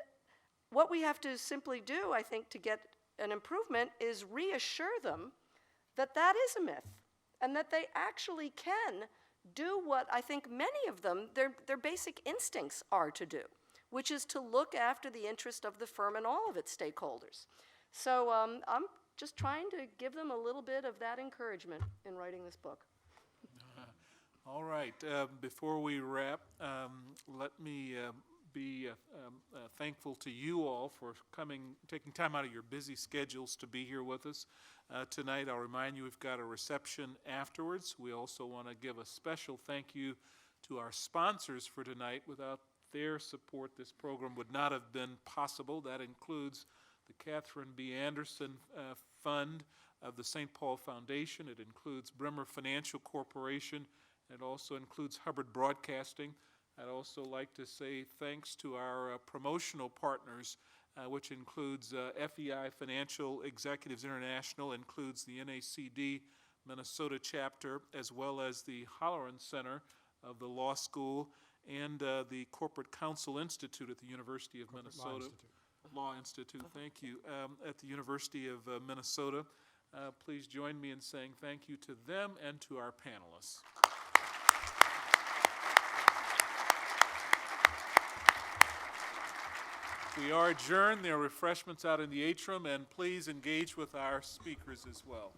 what we have to simply do, I think, to get an improvement is reassure them that that is a myth and that they actually can do what I think many of them, their basic instincts are to do, which is to look after the interest of the firm and all of its stakeholders. So I'm just trying to give them a little bit of that encouragement in writing this book. All right. Before we wrap, let me be thankful to you all for taking time out of your busy schedules to be here with us tonight. I'll remind you we've got a reception afterwards. We also want to give a special thank you to our sponsors for tonight. Without their support, this program would not have been possible. That includes the Catherine B. Anderson Fund of the St. Paul Foundation. It includes Bremer Financial Corporation. It also includes Hubbard Broadcasting. I'd also like to say thanks to our promotional partners, which includes FEI Financial Executives International, includes the NACD Minnesota chapter, as well as the Holloran Center of the Law School and the Corporate Counsel Institute at the University of Minnesota. Law Institute, thank you, at the University of Minnesota. Please join me in saying thank you to them and to our panelists. We are adjourned. There are refreshments out in the atrium, and please engage with our speakers as well.